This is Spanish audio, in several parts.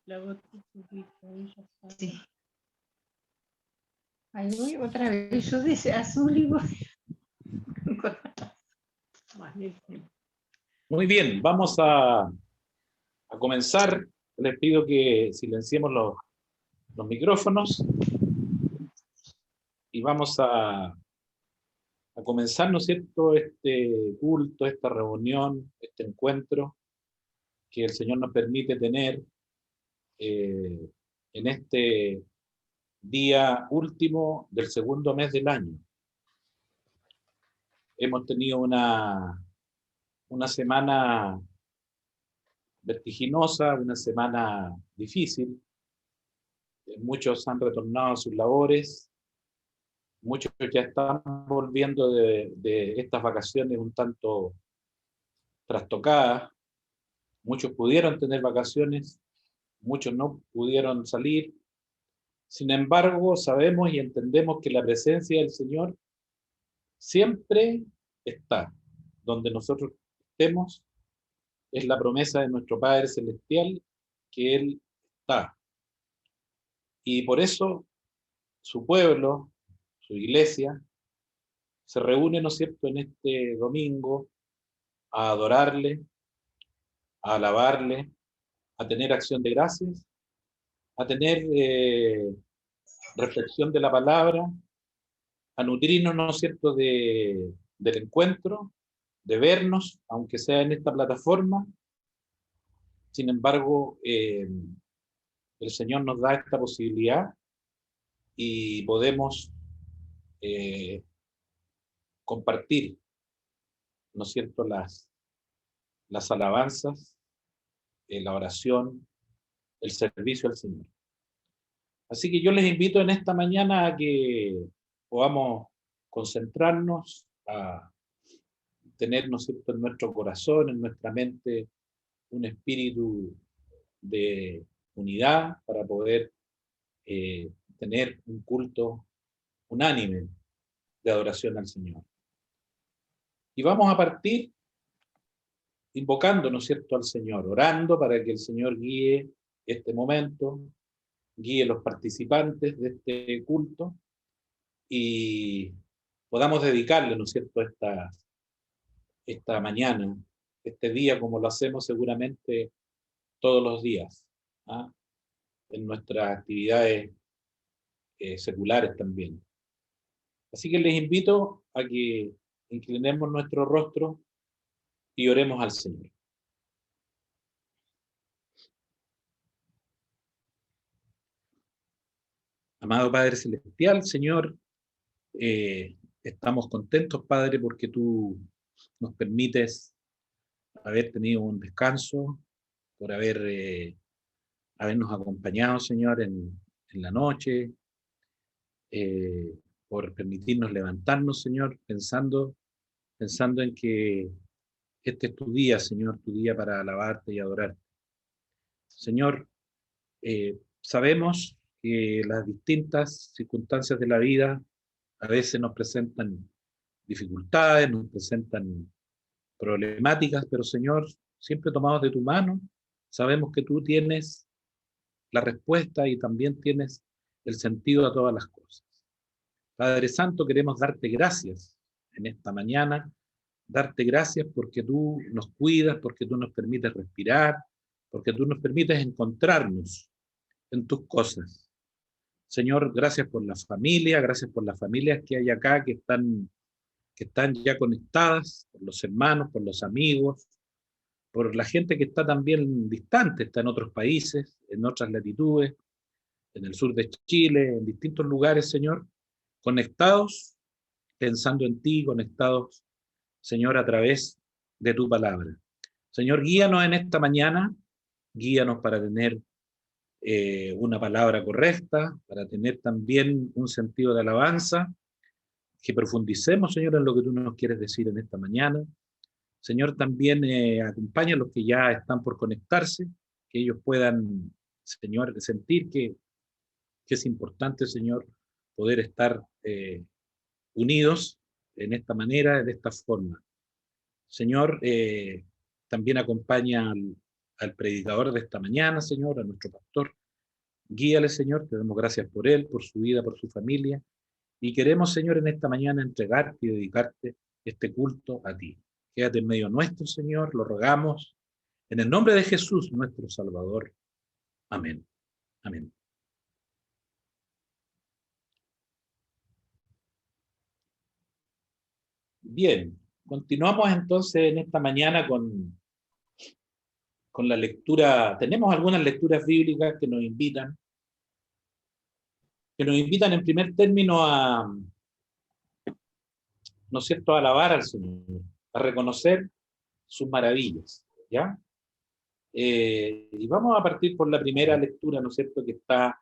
La voz que publicó ella está. Sí. Ahí voy otra vez, yo de azul y voy. Muy bien, vamos a comenzar. Les pido que silenciemos los micrófonos y vamos a comenzar, ¿no es cierto?, este culto, esta reunión, este encuentro que el Señor nos permite tener en este día último del segundo mes del año. Hemos tenido una semana vertiginosa, una semana difícil. Muchos han retornado a sus labores, muchos ya están volviendo de estas vacaciones un tanto trastocadas, muchos pudieron tener vacaciones, muchos no pudieron salir. Sin embargo, sabemos y entendemos que la presencia del Señor siempre está. Donde nosotros estemos, es la promesa de nuestro Padre Celestial que Él está. Y por eso su pueblo, su iglesia, se reúne, ¿no es cierto?, en este domingo a adorarle, a alabarle, a tener acción de gracias, a tener reflexión de la palabra, a nutrirnos, ¿no es cierto?, del encuentro, de vernos, aunque sea en esta plataforma. Sin embargo, el Señor nos da esta posibilidad y podemos compartir, ¿no es cierto?, las alabanzas, la oración, el servicio al Señor. Así que yo les invito en esta mañana a que podamos concentrarnos, a tener, ¿no es cierto?, en nuestro corazón, en nuestra mente, un espíritu de unidad para poder tener un culto unánime de adoración al Señor. Y vamos a partir invocando, ¿no es cierto?, al Señor, orando para que el Señor guíe este momento, guíe los participantes de este culto y podamos dedicarle, ¿no es cierto?, esta mañana, este día, como lo hacemos seguramente todos los días, ¿ah?, en nuestras actividades seculares también. Así que les invito a que inclinemos nuestro rostro y oremos al Señor. Amado Padre Celestial, Señor, estamos contentos, Padre, porque tú nos permites haber tenido un descanso, por habernos acompañado, Señor, en la noche, por permitirnos levantarnos, Señor, pensando en que este es tu día, Señor, tu día para alabarte y adorarte. Señor, sabemos que las distintas circunstancias de la vida a veces nos presentan dificultades, nos presentan problemáticas, pero Señor, siempre tomados de tu mano, sabemos que tú tienes la respuesta y también tienes el sentido a todas las cosas. Padre Santo, queremos darte gracias en esta mañana, darte gracias porque tú nos cuidas, porque tú nos permites respirar, porque tú nos permites encontrarnos en tus cosas. Señor, gracias por la familia, gracias por las familias que hay acá que están ya conectadas, por los hermanos, por los amigos, por la gente que está también distante, está en otros países, en otras latitudes, en el sur de Chile, en distintos lugares, Señor, conectados, pensando en ti, conectados, Señor, a través de tu palabra. Señor, guíanos en esta mañana, guíanos para tener una palabra correcta, para tener también un sentido de alabanza, que profundicemos, Señor, en lo que tú nos quieres decir en esta mañana. Señor, también acompaña a los que ya están por conectarse, que ellos puedan, Señor, sentir que es importante, Señor, poder estar unidos en esta manera, de esta forma. Señor, también acompaña al predicador de esta mañana, Señor, a nuestro pastor. Guíale, Señor, te damos gracias por él, por su vida, por su familia. Y queremos, Señor, en esta mañana entregarte y dedicarte este culto a ti. Quédate en medio nuestro, Señor, lo rogamos. En el nombre de Jesús, nuestro Salvador. Amén. Amén. Bien, continuamos entonces en esta mañana con la lectura. Tenemos algunas lecturas bíblicas que nos invitan en primer término a, ¿no es cierto?, a alabar al Señor, a reconocer sus maravillas, ¿ya? Y vamos a partir por la primera lectura, ¿no es cierto?, que está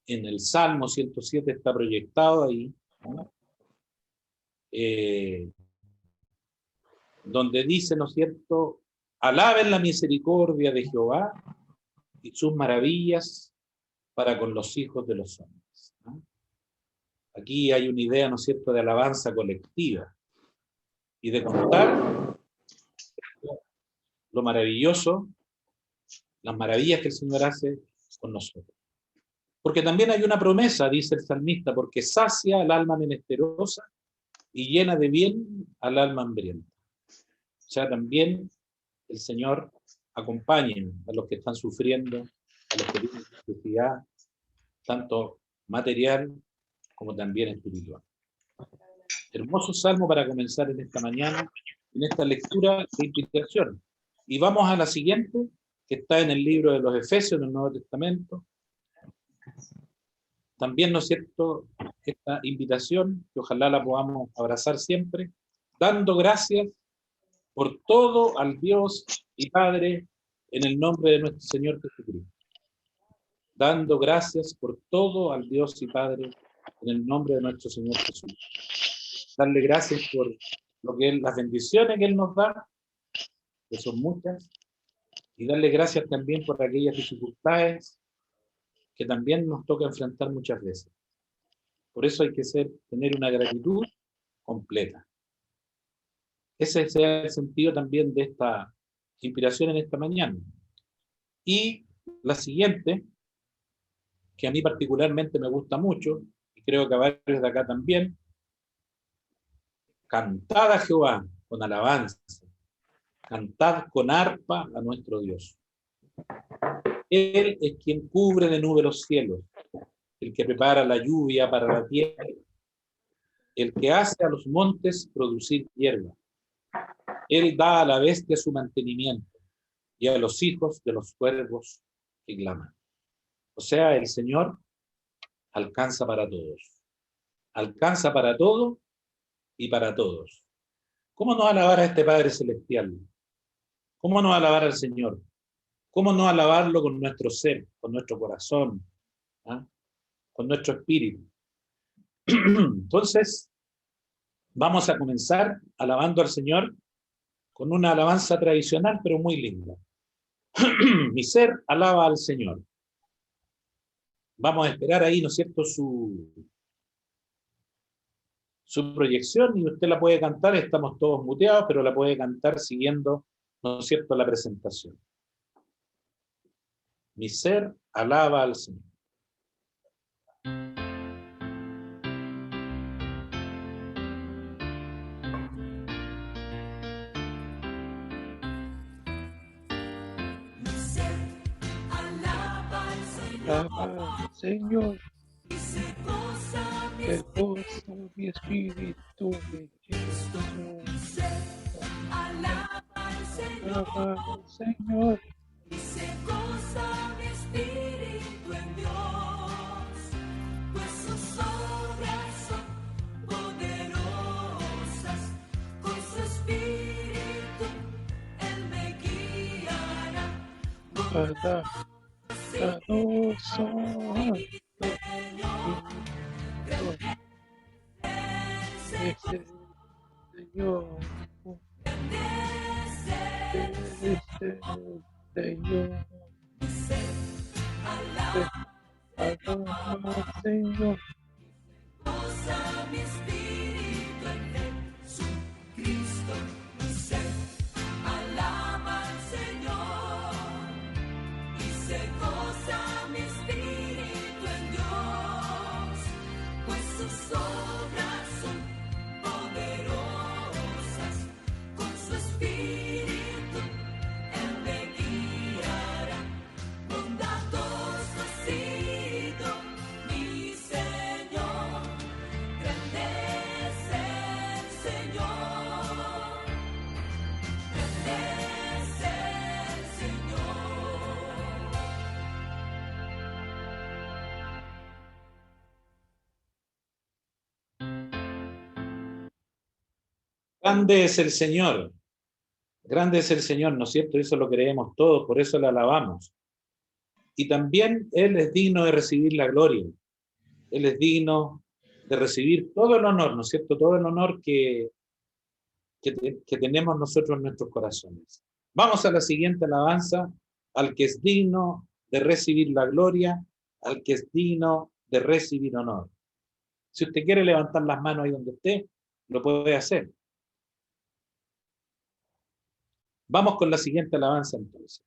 en el Salmo 107, está proyectado ahí, ¿no? Donde dice, ¿no es cierto?, alaben la misericordia de Jehová y sus maravillas para con los hijos de los hombres, ¿no? Aquí hay una idea, ¿no es cierto?, de alabanza colectiva y de contar lo maravilloso, las maravillas que el Señor hace con nosotros. Porque también hay una promesa, dice el salmista, porque sacia al alma menesterosa y llena de bien al alma hambrienta. O sea, también el Señor acompaña a los que están sufriendo, a los que tienen necesidad, tanto material como también espiritual. Hermoso salmo para comenzar en esta mañana, en esta lectura de inspiración. Y vamos a la siguiente, que está en el libro de los Efesios, en el Nuevo Testamento. También, ¿no es cierto?, esta invitación, que ojalá la podamos abrazar siempre, dando gracias por todo al Dios y Padre en el nombre de nuestro Señor Jesucristo. Dando gracias por todo al Dios y Padre en el nombre de nuestro Señor Jesús. Darle gracias por lo que las bendiciones que Él nos da, que son muchas, y darle gracias también por aquellas dificultades que también nos toca enfrentar muchas veces. Por eso hay que tener una gratitud completa. Ese es el sentido también de esta inspiración en esta mañana. Y la siguiente, que a mí particularmente me gusta mucho, y creo que a varios de acá también: cantad a Jehová con alabanza, cantad con arpa a nuestro Dios. Él es quien cubre de nube los cielos, el que prepara la lluvia para la tierra, el que hace a los montes producir hierba. Él da a la bestia su mantenimiento y a los hijos de los cuervos que claman. O sea, el Señor alcanza para todos. Alcanza para todo y para todos. ¿Cómo no alabar a este Padre Celestial? ¿Cómo no alabar al Señor? ¿Cómo no alabarlo con nuestro ser, con nuestro corazón, ¿ah?, con nuestro espíritu? Entonces, vamos a comenzar alabando al Señor con una alabanza tradicional, pero muy linda. Mi ser alaba al Señor. Vamos a esperar ahí, ¿no es cierto?, su proyección, y usted la puede cantar. Estamos todos muteados, pero la puede cantar siguiendo, ¿no es cierto?, la presentación. Mi ser alaba al Señor. Alaba al Señor, que goza mi espíritu en Jesús. Alaba al Señor, y se goza mi espíritu en Dios, pues sus obras son poderosas, con su espíritu Él me guiará. alaba Señor, ese Señor, ese Señor, alaba Señor, Goza mi espíritu en Jesucristo, mi ser alaba al Señor. espíritu, Él me guiará. Bondadoso ha sido mi Señor, grande es el Señor, grande es el Señor. Grande es el Señor. Grande es el Señor, ¿no es cierto? Eso lo creemos todos, por eso le alabamos. Y también Él es digno de recibir la gloria. Él es digno de recibir todo el honor, ¿no es cierto? Todo el honor que tenemos nosotros en nuestros corazones. Vamos a la siguiente alabanza, al que es digno de recibir la gloria, al que es digno de recibir honor. Si usted quiere levantar las manos ahí donde esté, lo puede hacer. Vamos con la siguiente alabanza entonces.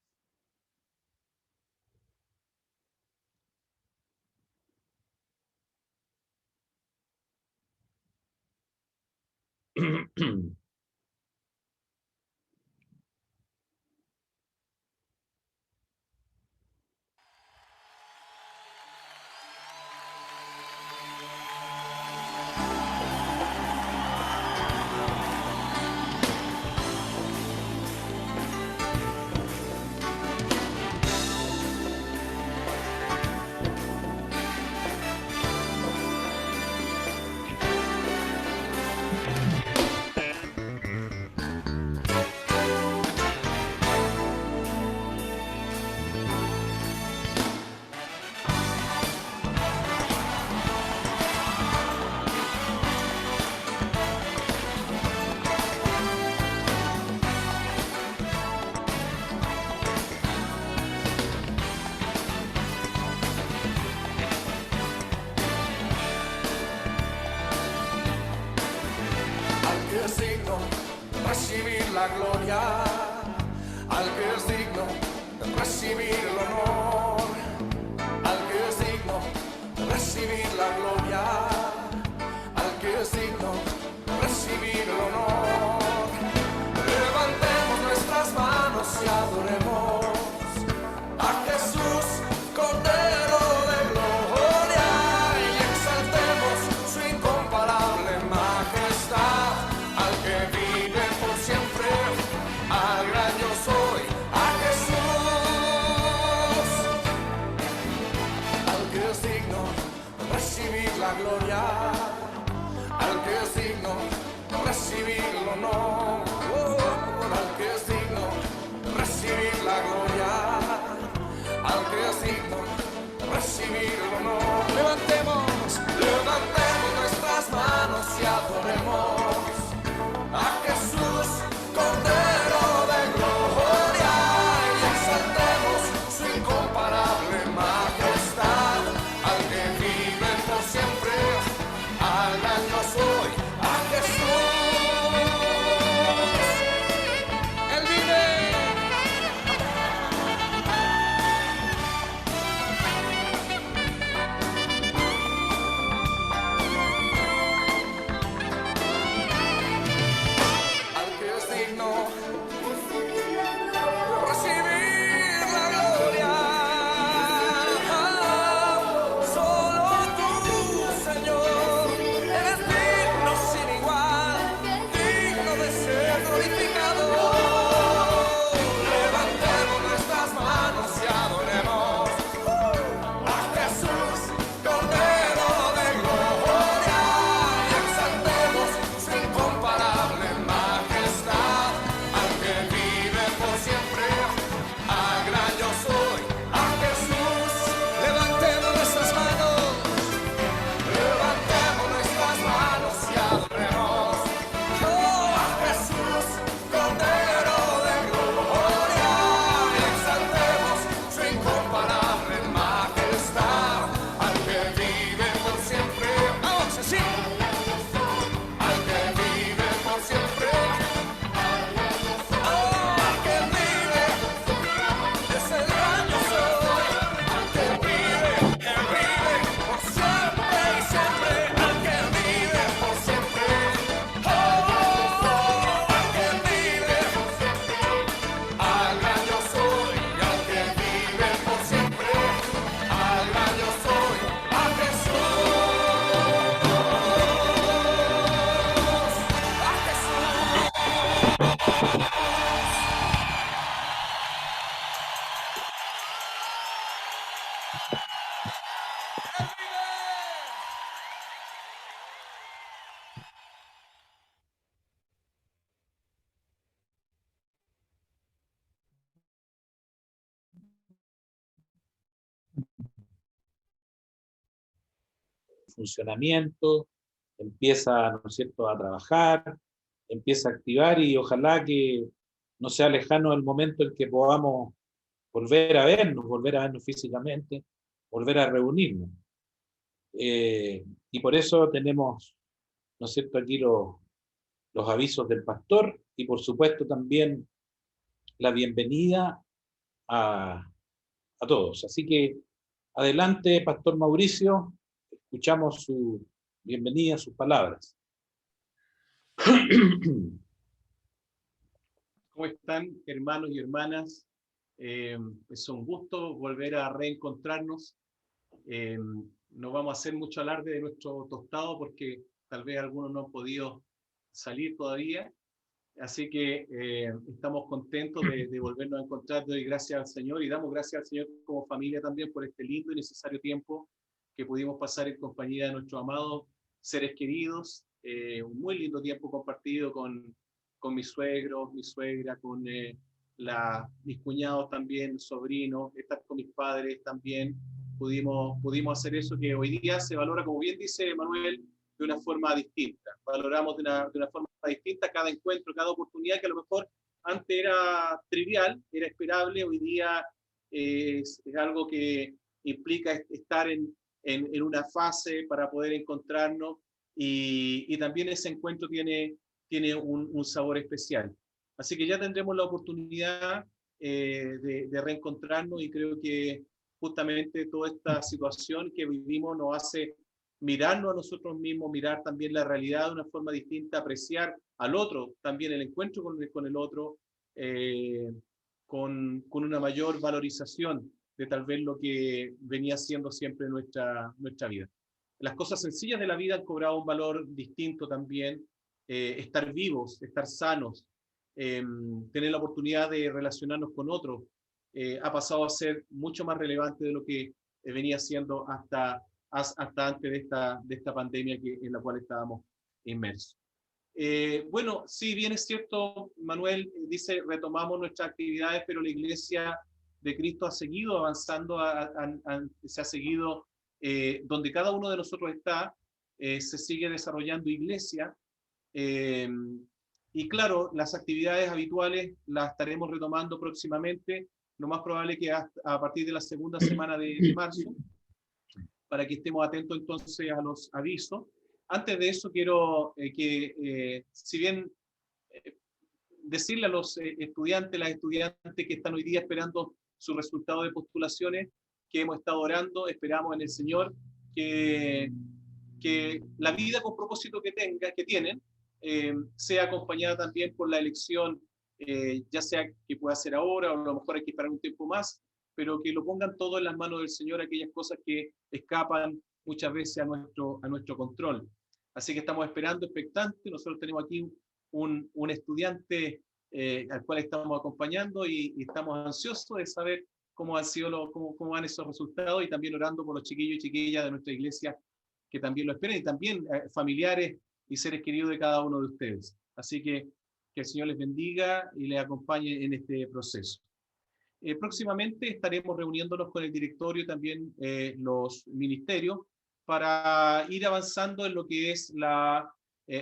Al que es digno de recibir la gloria, al que es digno de recibir el honor, al que es digno de recibir la gloria, al que es digno de recibir el honor. Levantemos nuestras manos y adoremos a Jesús, Cordero de gloria, y exaltemos su incomparable majestad, al que vive por siempre, al gran yo soy, a Jesús, al que es digno de recibir la gloria, al que es digno de recibir el honor, al que es digno de recibir la funcionamiento, empieza, ¿no es cierto?, a trabajar, empieza a activar y ojalá que no sea lejano el momento en que podamos volver a vernos físicamente, volver a reunirnos. Y por eso tenemos, ¿no es cierto?, aquí los avisos del pastor y por supuesto también la bienvenida a todos. Así que adelante, Pastor Mauricio, escuchamos su bienvenida, sus palabras. ¿Cómo están, hermanos y hermanas? Es un gusto volver a reencontrarnos. No vamos a hacer mucho alarde de nuestro tostado porque tal vez algunos no han podido salir todavía. Así que estamos contentos de volvernos a encontrar. Doy gracias al Señor y damos gracias al Señor como familia también por este lindo y necesario tiempo que pudimos pasar en compañía de nuestros amados seres queridos. Un muy lindo tiempo compartido con mis suegros, mi suegra, con mis cuñados también, sobrinos, estar con mis padres también. Pudimos hacer eso que hoy día se valora, como bien dice Manuel, de una forma distinta. Valoramos de una forma distinta cada encuentro, cada oportunidad que a lo mejor antes era trivial, era esperable, hoy día es algo que implica estar en una fase para poder encontrarnos y también ese encuentro tiene un sabor especial. Así que ya tendremos la oportunidad de reencontrarnos y creo que justamente toda esta situación que vivimos nos hace mirarnos a nosotros mismos, mirar también la realidad de una forma distinta, apreciar al otro, también el encuentro con el otro, con una mayor valorización de tal vez lo que venía siendo siempre nuestra vida. Las cosas sencillas de la vida han cobrado un valor distinto también, estar vivos, estar sanos, tener la oportunidad de relacionarnos con otros, ha pasado a ser mucho más relevante de lo que venía siendo hasta antes de esta pandemia en la cual estábamos inmersos. Bueno, sí, bien es cierto, Manuel dice, retomamos nuestras actividades, pero la Iglesia de Cristo ha seguido avanzando, se ha seguido, donde cada uno de nosotros está, se sigue desarrollando iglesia, y claro, las actividades habituales las estaremos retomando próximamente, lo más probable que a partir de la segunda semana de marzo, para que estemos atentos entonces a los avisos. Antes de eso quiero si bien decirle a los estudiantes, las estudiantes que están hoy día esperando su resultado de postulaciones, que hemos estado orando, esperamos en el Señor que la vida con propósito que tienen, sea acompañada también por la elección, ya sea que pueda ser ahora o a lo mejor hay que esperar un tiempo más, pero que lo pongan todo en las manos del Señor, aquellas cosas que escapan muchas veces a nuestro control. Así que estamos esperando, expectantes. Nosotros tenemos aquí un estudiante al cual estamos acompañando y estamos ansiosos de saber cómo van esos resultados y también orando por los chiquillos y chiquillas de nuestra iglesia que también lo esperen y también familiares y seres queridos de cada uno de ustedes. Así que el Señor les bendiga y les acompañe en este proceso. Próximamente estaremos reuniéndonos con el directorio y también los ministerios para ir avanzando en lo que es la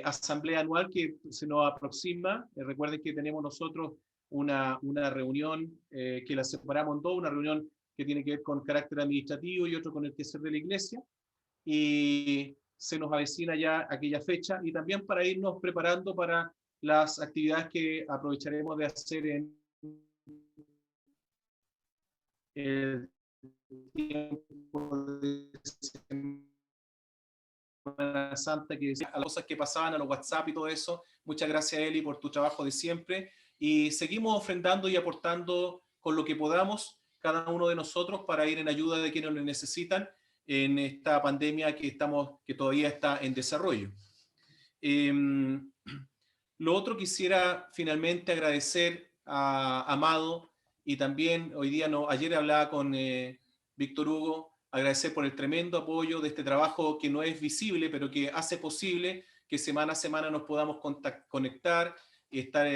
asamblea anual que se nos aproxima. Recuerden que tenemos nosotros una reunión que la separamos en dos, una reunión que tiene que ver con carácter administrativo y otro con el quehacer de la iglesia. Y se nos avecina ya aquella fecha y también para irnos preparando para las actividades que aprovecharemos de hacer en el tiempo de Semana Santa, que decía, a las cosas que pasaban a los WhatsApp y todo eso. Muchas gracias, Eli, por tu trabajo de siempre. Y seguimos ofrendando y aportando con lo que podamos cada uno de nosotros para ir en ayuda de quienes lo necesitan en esta pandemia que todavía está en desarrollo. Lo otro, quisiera finalmente agradecer a Amado y también ayer hablaba con Víctor Hugo, agradecer por el tremendo apoyo de este trabajo que no es visible, pero que hace posible que semana a semana nos podamos conectar y estar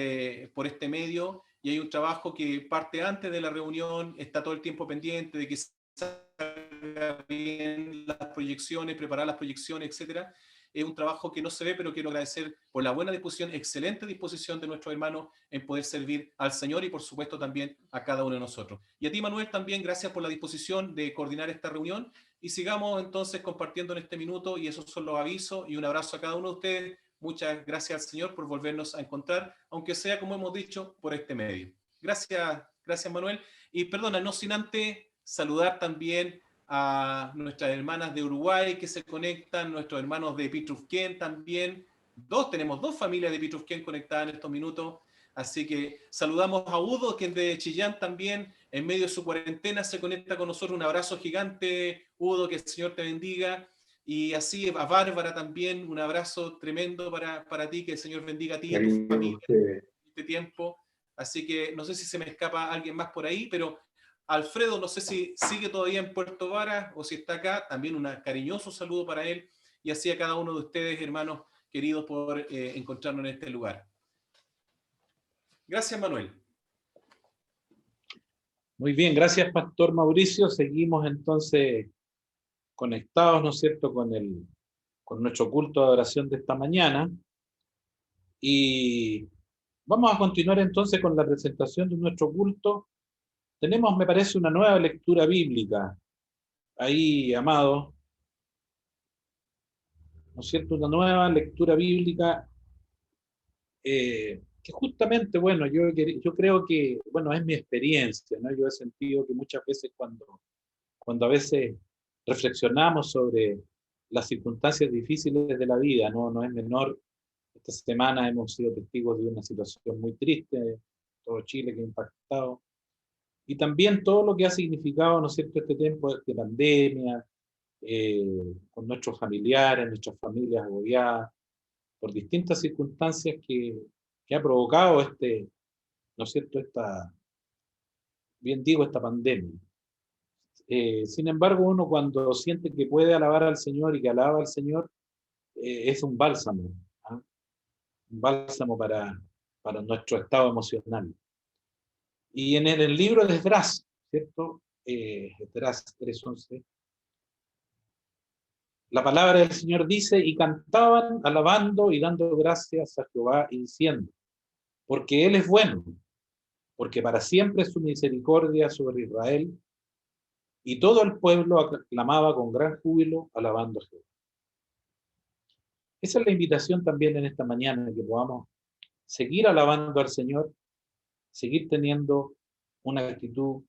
por este medio. Y hay un trabajo que parte antes de la reunión, está todo el tiempo pendiente de que salga haga bien las proyecciones, preparar las proyecciones, etcétera. Es un trabajo que no se ve, pero quiero agradecer por la buena disposición, excelente disposición de nuestros hermanos en poder servir al Señor y por supuesto también a cada uno de nosotros. Y a ti, Manuel, también gracias por la disposición de coordinar esta reunión y sigamos entonces compartiendo en este minuto, y esos son los avisos, y un abrazo a cada uno de ustedes. Muchas gracias al Señor por volvernos a encontrar, aunque sea, como hemos dicho, por este medio. Gracias, gracias, Manuel. Y perdona, no sin antes saludar también a nuestras hermanas de Uruguay que se conectan, nuestros hermanos de Pitrufquén también. Tenemos dos familias de Pitrufquén conectadas en estos minutos. Así que saludamos a Udo, que es de Chillán también, en medio de su cuarentena se conecta con nosotros. Un abrazo gigante, Udo, que el Señor te bendiga. Y así a Bárbara también, un abrazo tremendo para ti, que el Señor bendiga a ti y a tu familia en este tiempo. Así que no sé si se me escapa alguien más por ahí, pero Alfredo, no sé si sigue todavía en Puerto Varas o si está acá, también un cariñoso saludo para él y así a cada uno de ustedes, hermanos queridos, por encontrarnos en este lugar. Gracias, Manuel. Muy bien, gracias, Pastor Mauricio. Seguimos entonces conectados, ¿no es cierto?, con nuestro culto de adoración de esta mañana. Y vamos a continuar entonces con la presentación de nuestro culto. Tenemos, me parece, una nueva lectura bíblica ahí, amados, ¿no es cierto? Una nueva lectura bíblica que justamente, bueno, yo creo que, bueno, es mi experiencia, ¿no? Yo he sentido que muchas veces cuando a veces reflexionamos sobre las circunstancias difíciles de la vida, no es menor. Esta semana hemos sido testigos de una situación muy triste, todo Chile que ha impactado. Y también todo lo que ha significado, ¿no es cierto?, este tiempo de pandemia, con nuestros familiares, nuestras familias agobiadas, por distintas circunstancias que ha provocado ¿no es cierto?, esta pandemia. Sin embargo, uno cuando siente que puede alabar al Señor y que alaba al Señor, es un bálsamo, ¿ah? Un bálsamo para nuestro estado emocional. Y en el libro de Esdras, ¿cierto? Esdras 3:11, la palabra del Señor dice, y cantaban alabando y dando gracias a Jehová y diciendo, porque Él es bueno, porque para siempre es su misericordia sobre Israel, y todo el pueblo aclamaba con gran júbilo alabando a Jehová. Esa es la invitación también en esta mañana, que podamos seguir alabando al Señor, seguir teniendo una actitud,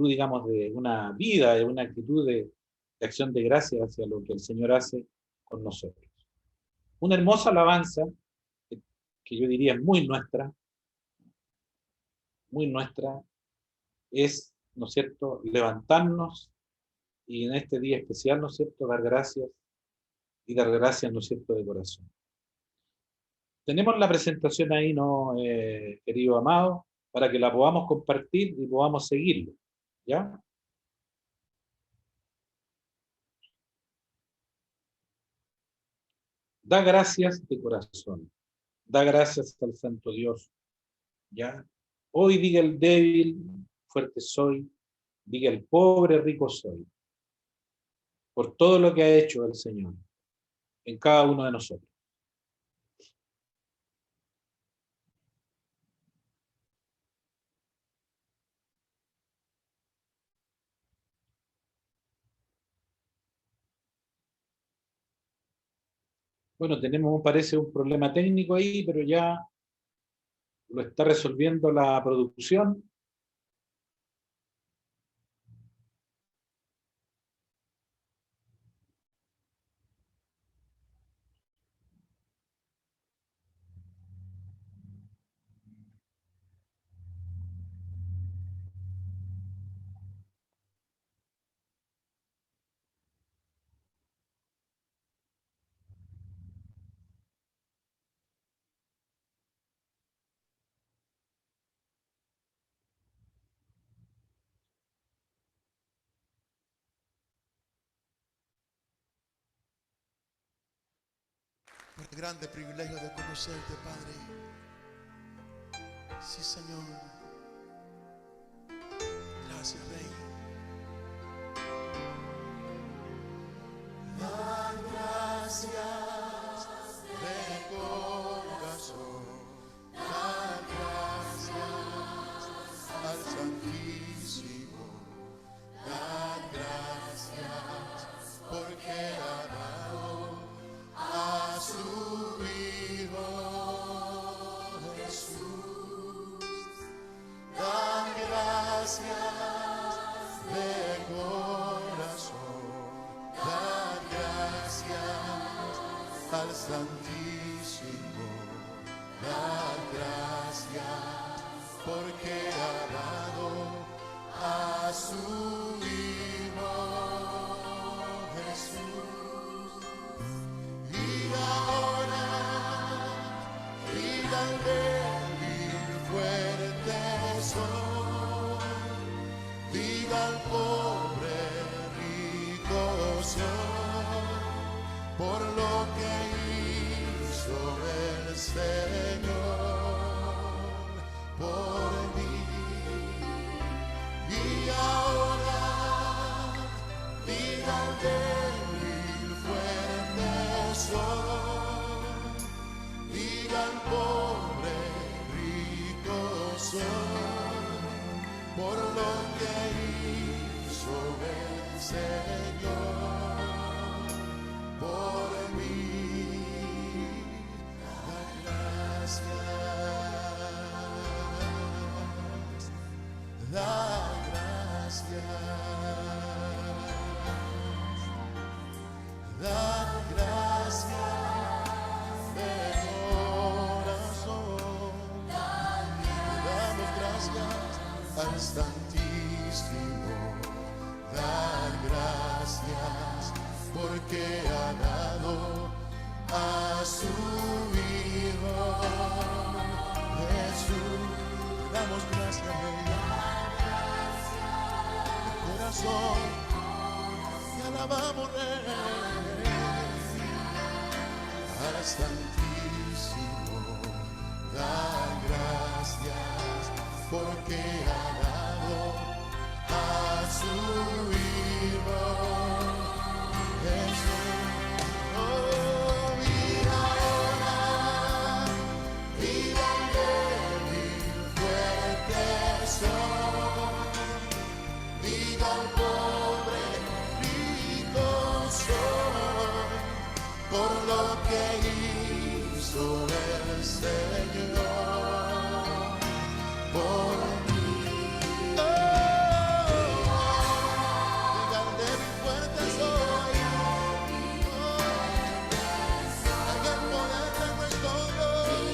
digamos, de una vida, de una actitud de acción de gracia hacia lo que el Señor hace con nosotros. Una hermosa alabanza que yo diría es muy nuestra, es, ¿no es cierto?, levantarnos y en este día especial, ¿no es cierto?, dar gracias y dar gracias, ¿no es cierto?, de corazón. Tenemos la presentación ahí, ¿no, querido amado? Para que la podamos compartir y podamos seguirlo, ¿ya? Da gracias de corazón, da gracias al Santo Dios, ¿ya? Hoy diga el débil, fuerte soy, diga el pobre, rico soy, por todo lo que ha hecho el Señor en cada uno de nosotros. Bueno, tenemos, parece, un problema técnico ahí, pero ya lo está resolviendo la producción. Por el grande privilegio de conocerte, Padre. Sí, Señor. Gracias, Rey. porque ha dado a su Hijo Jesús. Y ahora diga al débil fuerte soy, diga al pobre rico soy, por lo que hizo el Señor por mí. Y ahora diga al débil fuerte soy, diga al pobre rico soy, por lo que hizo el Señor por mí. Da gracias, da gracias de corazón, damos gracias al Santísimo, da gracias porque ha dado a su Hijo Jesús. Damos gracias, Rey, de corazón, te alabamos, Rey, al Santísimo, da gracias porque ha dado a su Hijo Jesús. Oh, y ahora viva el débil fuerte soy, diga al pobre rico soy, por lo que hizo el Señor por mí. Diga al débil fuerte soy, aquel poder de nuestro Dios,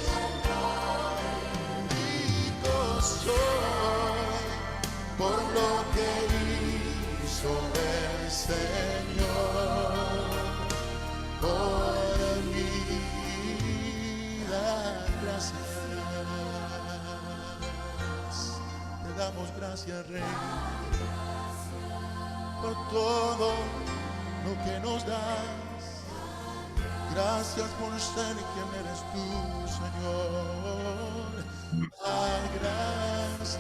rico soy, por lo que hizo el Señor por mí. Da gracias, te damos gracias, Rey, por todo lo que nos das. Gracias por ser quien eres tú, Señor. Da gracias.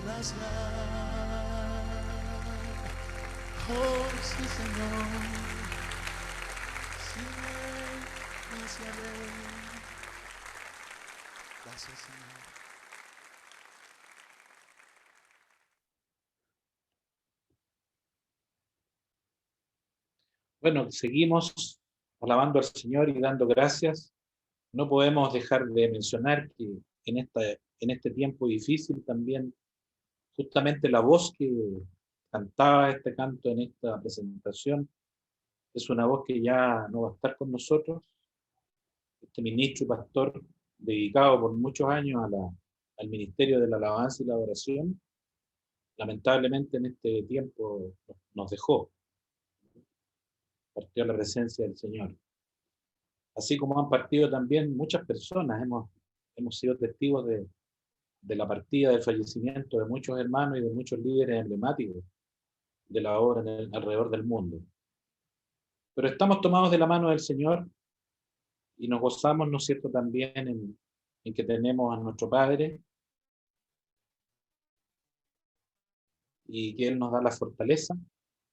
Gracias. Oh, sí, Señor. Sí, gracias, Rey. Gracias, Señor. Bueno, seguimos alabando al Señor y dando gracias. No podemos dejar de mencionar que en este tiempo difícil también, justamente la voz que cantaba este canto en esta presentación, es una voz que ya no va a estar con nosotros. Este ministro y pastor, dedicado por muchos años al ministerio de la alabanza y la adoración, lamentablemente en este tiempo nos dejó. Partió a la presencia del Señor. Así como han partido también muchas personas, hemos sido testigos de la partida, del fallecimiento de muchos hermanos y de muchos líderes emblemáticos de la obra alrededor del mundo. Pero estamos tomados de la mano del Señor y nos gozamos, ¿no es cierto?, también en que tenemos a nuestro Padre y que Él nos da la fortaleza,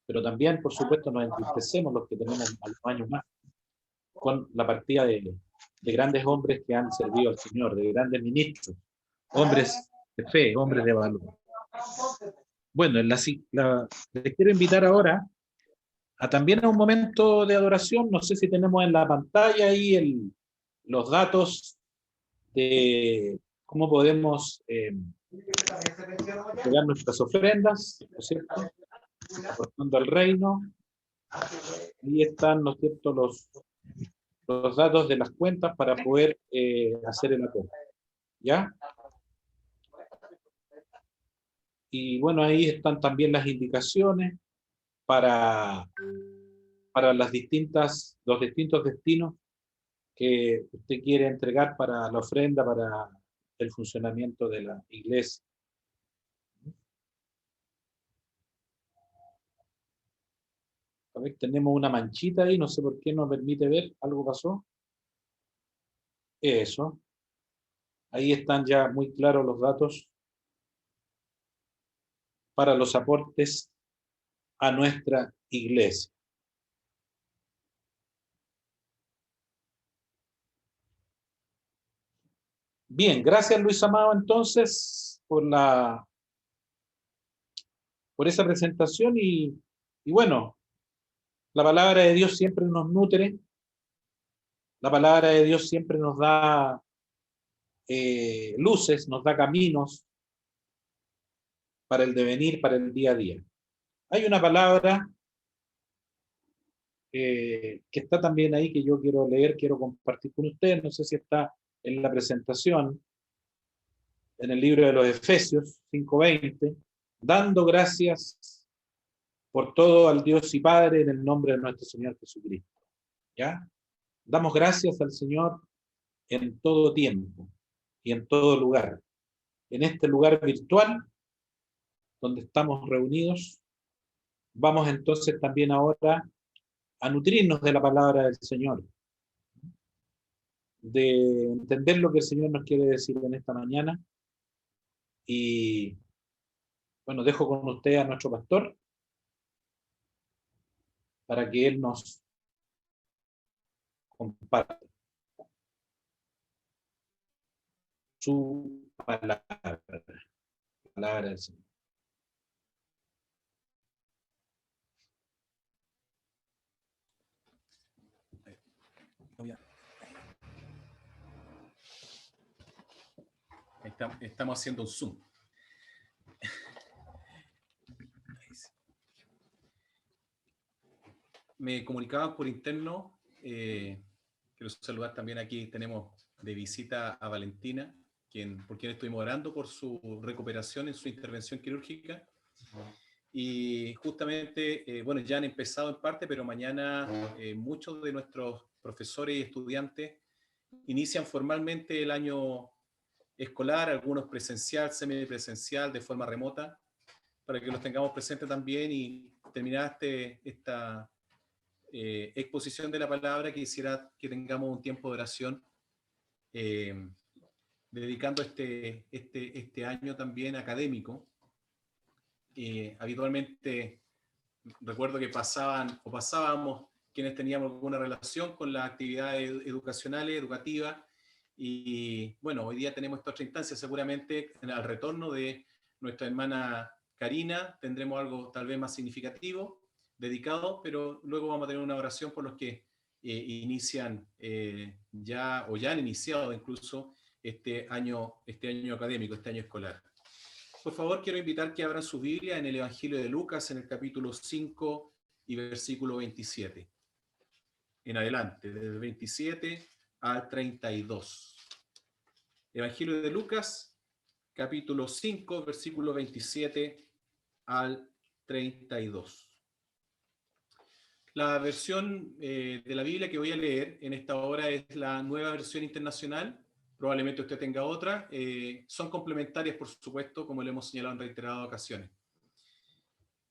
pero también, por supuesto, nos entristecemos los que tenemos algunos años más con la partida de grandes hombres que han servido al Señor, de grandes ministros, hombres de fe, hombres de valor. Bueno, les quiero invitar ahora también a un momento de adoración. No sé si tenemos en la pantalla ahí los datos de cómo podemos entregar nuestras ofrendas, ¿no es cierto?, aportando al reino. Ahí están, ¿no es cierto?, los los datos de las cuentas para poder hacer el acuerdo. ¿Ya? Y bueno, ahí están también las indicaciones para los distintos destinos que usted quiere entregar para la ofrenda, para el funcionamiento de la iglesia. A ver, tenemos una manchita ahí, no sé por qué no permite ver, algo pasó. Eso. Ahí están ya muy claros los datos para los aportes a nuestra iglesia. Bien, gracias Luis Amado entonces por esa presentación y bueno, la palabra de Dios siempre nos nutre, la palabra de Dios siempre nos da luces, nos da caminos para el devenir, para el día a día. Hay una palabra que está también ahí que yo quiero leer, quiero compartir con ustedes, no sé si está en la presentación, en el libro de los Efesios 5:20, dando gracias por todo al Dios y Padre en el nombre de nuestro Señor Jesucristo. ¿Ya? Damos gracias al Señor en todo tiempo y en todo lugar. En este lugar virtual donde estamos reunidos, vamos entonces también ahora a nutrirnos de la palabra del Señor, de entender lo que el Señor nos quiere decir en esta mañana. Y bueno, dejo con usted a nuestro pastor para que él nos comparta su palabra, la palabra del Señor. Estamos haciendo un Zoom. Me comunicaban por interno, quiero saludar también aquí, tenemos de visita a Valentina, por quien estuvimos orando por su recuperación en su intervención quirúrgica. Y justamente, bueno, ya han empezado en parte, pero mañana muchos de nuestros profesores y estudiantes inician formalmente el año escolar, algunos presencial, semipresencial, de forma remota, para que los tengamos presentes también y terminar esta exposición de la palabra, quisiera que tengamos un tiempo de oración dedicando este año también académico. Habitualmente recuerdo que pasábamos quienes teníamos alguna relación con las actividades educacionales, educativas, y bueno, hoy día tenemos esta otra instancia, seguramente al retorno de nuestra hermana Karina tendremos algo tal vez más significativo, dedicado, pero luego vamos a tener una oración por los que inician ya han iniciado incluso este año académico, este año escolar. Por favor, quiero invitar que abran su Biblia en el Evangelio de Lucas, en el capítulo 5 y versículo 27. En adelante, desde el 27 al 32. Evangelio de Lucas, capítulo 5, versículo 27 al 32. La versión de la Biblia que voy a leer en esta hora es la Nueva Versión Internacional. Probablemente usted tenga otra. Son complementarias, por supuesto, como le hemos señalado en reiteradas ocasiones.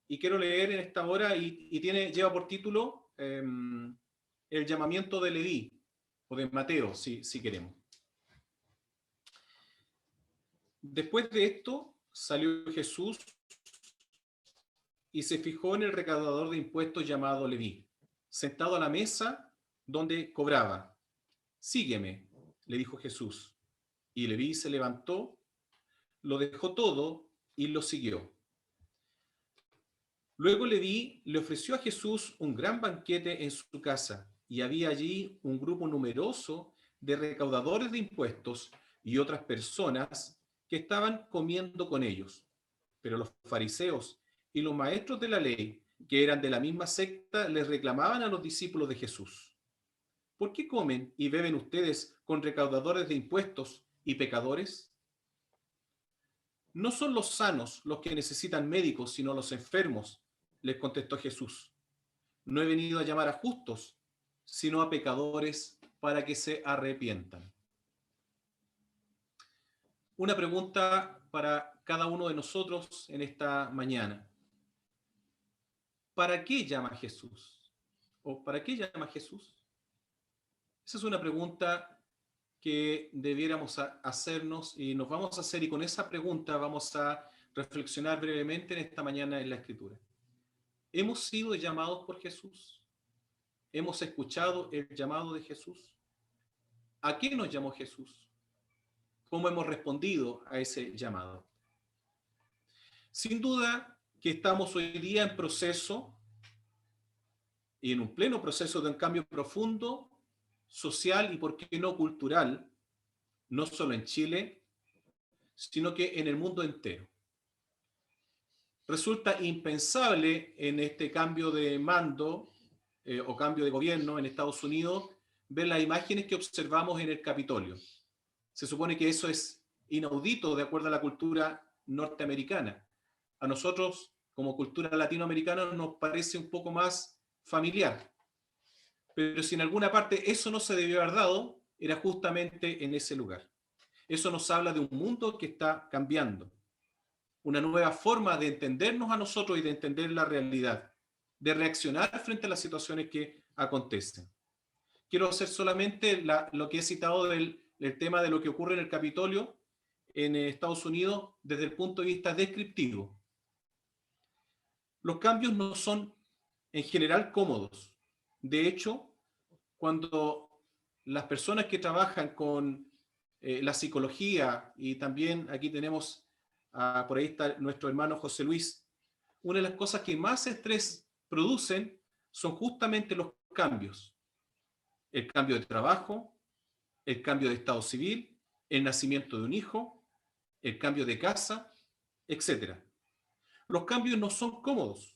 Y quiero leer en esta hora, y lleva por título el llamamiento de Leví, o de Mateo, si queremos. Después de esto, salió Jesús y se fijó en el recaudador de impuestos llamado Leví, sentado a la mesa donde cobraba. «Sígueme», le dijo Jesús. Y Leví se levantó, lo dejó todo y lo siguió. Luego Leví le ofreció a Jesús un gran banquete en su casa, y había allí un grupo numeroso de recaudadores de impuestos y otras personas que estaban comiendo con ellos. Pero los fariseos y los maestros de la ley, que eran de la misma secta, les reclamaban a los discípulos de Jesús: ¿Por qué comen y beben ustedes con recaudadores de impuestos y pecadores? No son los sanos los que necesitan médicos, sino los enfermos, les contestó Jesús. No he venido a llamar a justos, sino a pecadores para que se arrepientan. Una pregunta para cada uno de nosotros en esta mañana. ¿Para qué llama Jesús? ¿O para qué llama Jesús? Esa es una pregunta que debiéramos hacernos y nos vamos a hacer, y con esa pregunta vamos a reflexionar brevemente en esta mañana en la Escritura. ¿Hemos sido llamados por Jesús? ¿Hemos escuchado el llamado de Jesús? ¿A qué nos llamó Jesús? ¿Cómo hemos respondido a ese llamado? Sin duda que estamos hoy día en proceso, y en un pleno proceso de un cambio profundo, social y por qué no cultural, no solo en Chile, sino que en el mundo entero. Resulta impensable en este cambio de mando o cambio de gobierno en Estados Unidos ver las imágenes que observamos en el Capitolio. Se supone que eso es inaudito de acuerdo a la cultura norteamericana. A nosotros, como cultura latinoamericana, nos parece un poco más familiar. Pero si en alguna parte eso no se debió haber dado, era justamente en ese lugar. Eso nos habla de un mundo que está cambiando. Una nueva forma de entendernos a nosotros y de entender la realidad, de reaccionar frente a las situaciones que acontecen. Quiero hacer solamente lo que he citado del tema de lo que ocurre en el Capitolio en Estados Unidos desde el punto de vista descriptivo. Los cambios no son en general cómodos. De hecho, cuando las personas que trabajan con la psicología, y también aquí tenemos, por ahí está nuestro hermano José Luis, una de las cosas que más estrés producen son justamente los cambios. El cambio de trabajo, el cambio de estado civil, el nacimiento de un hijo, el cambio de casa, etc. Los cambios no son cómodos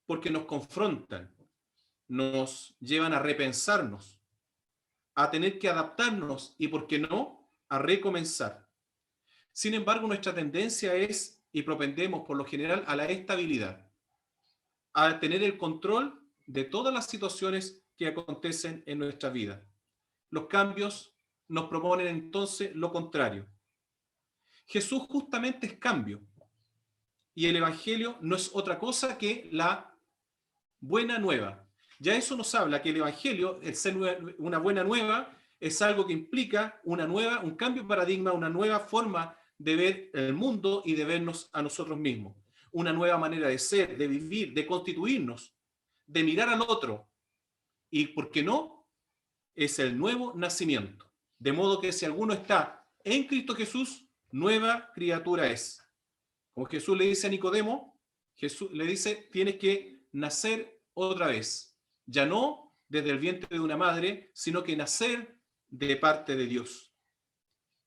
porque nos confrontan, nos llevan a repensarnos, a tener que adaptarnos y, ¿por qué no?, a recomenzar. Sin embargo, nuestra tendencia es, y propendemos por lo general, a la estabilidad, a tener el control de todas las situaciones que acontecen en nuestra vida. Los cambios nos proponen entonces lo contrario. Jesús justamente es cambio, y el Evangelio no es otra cosa que la buena nueva. Ya eso nos habla que el Evangelio, el ser una buena nueva, es algo que implica un cambio de paradigma, una nueva forma de ver el mundo y de vernos a nosotros mismos. Una nueva manera de ser, de vivir, de constituirnos, de mirar al otro. Y, ¿por qué no?, es el nuevo nacimiento. De modo que si alguno está en Cristo Jesús, nueva criatura es. Como Jesús le dice a Nicodemo, Jesús le dice, tienes que nacer otra vez. Ya no desde el vientre de una madre, sino que nacer de parte de Dios.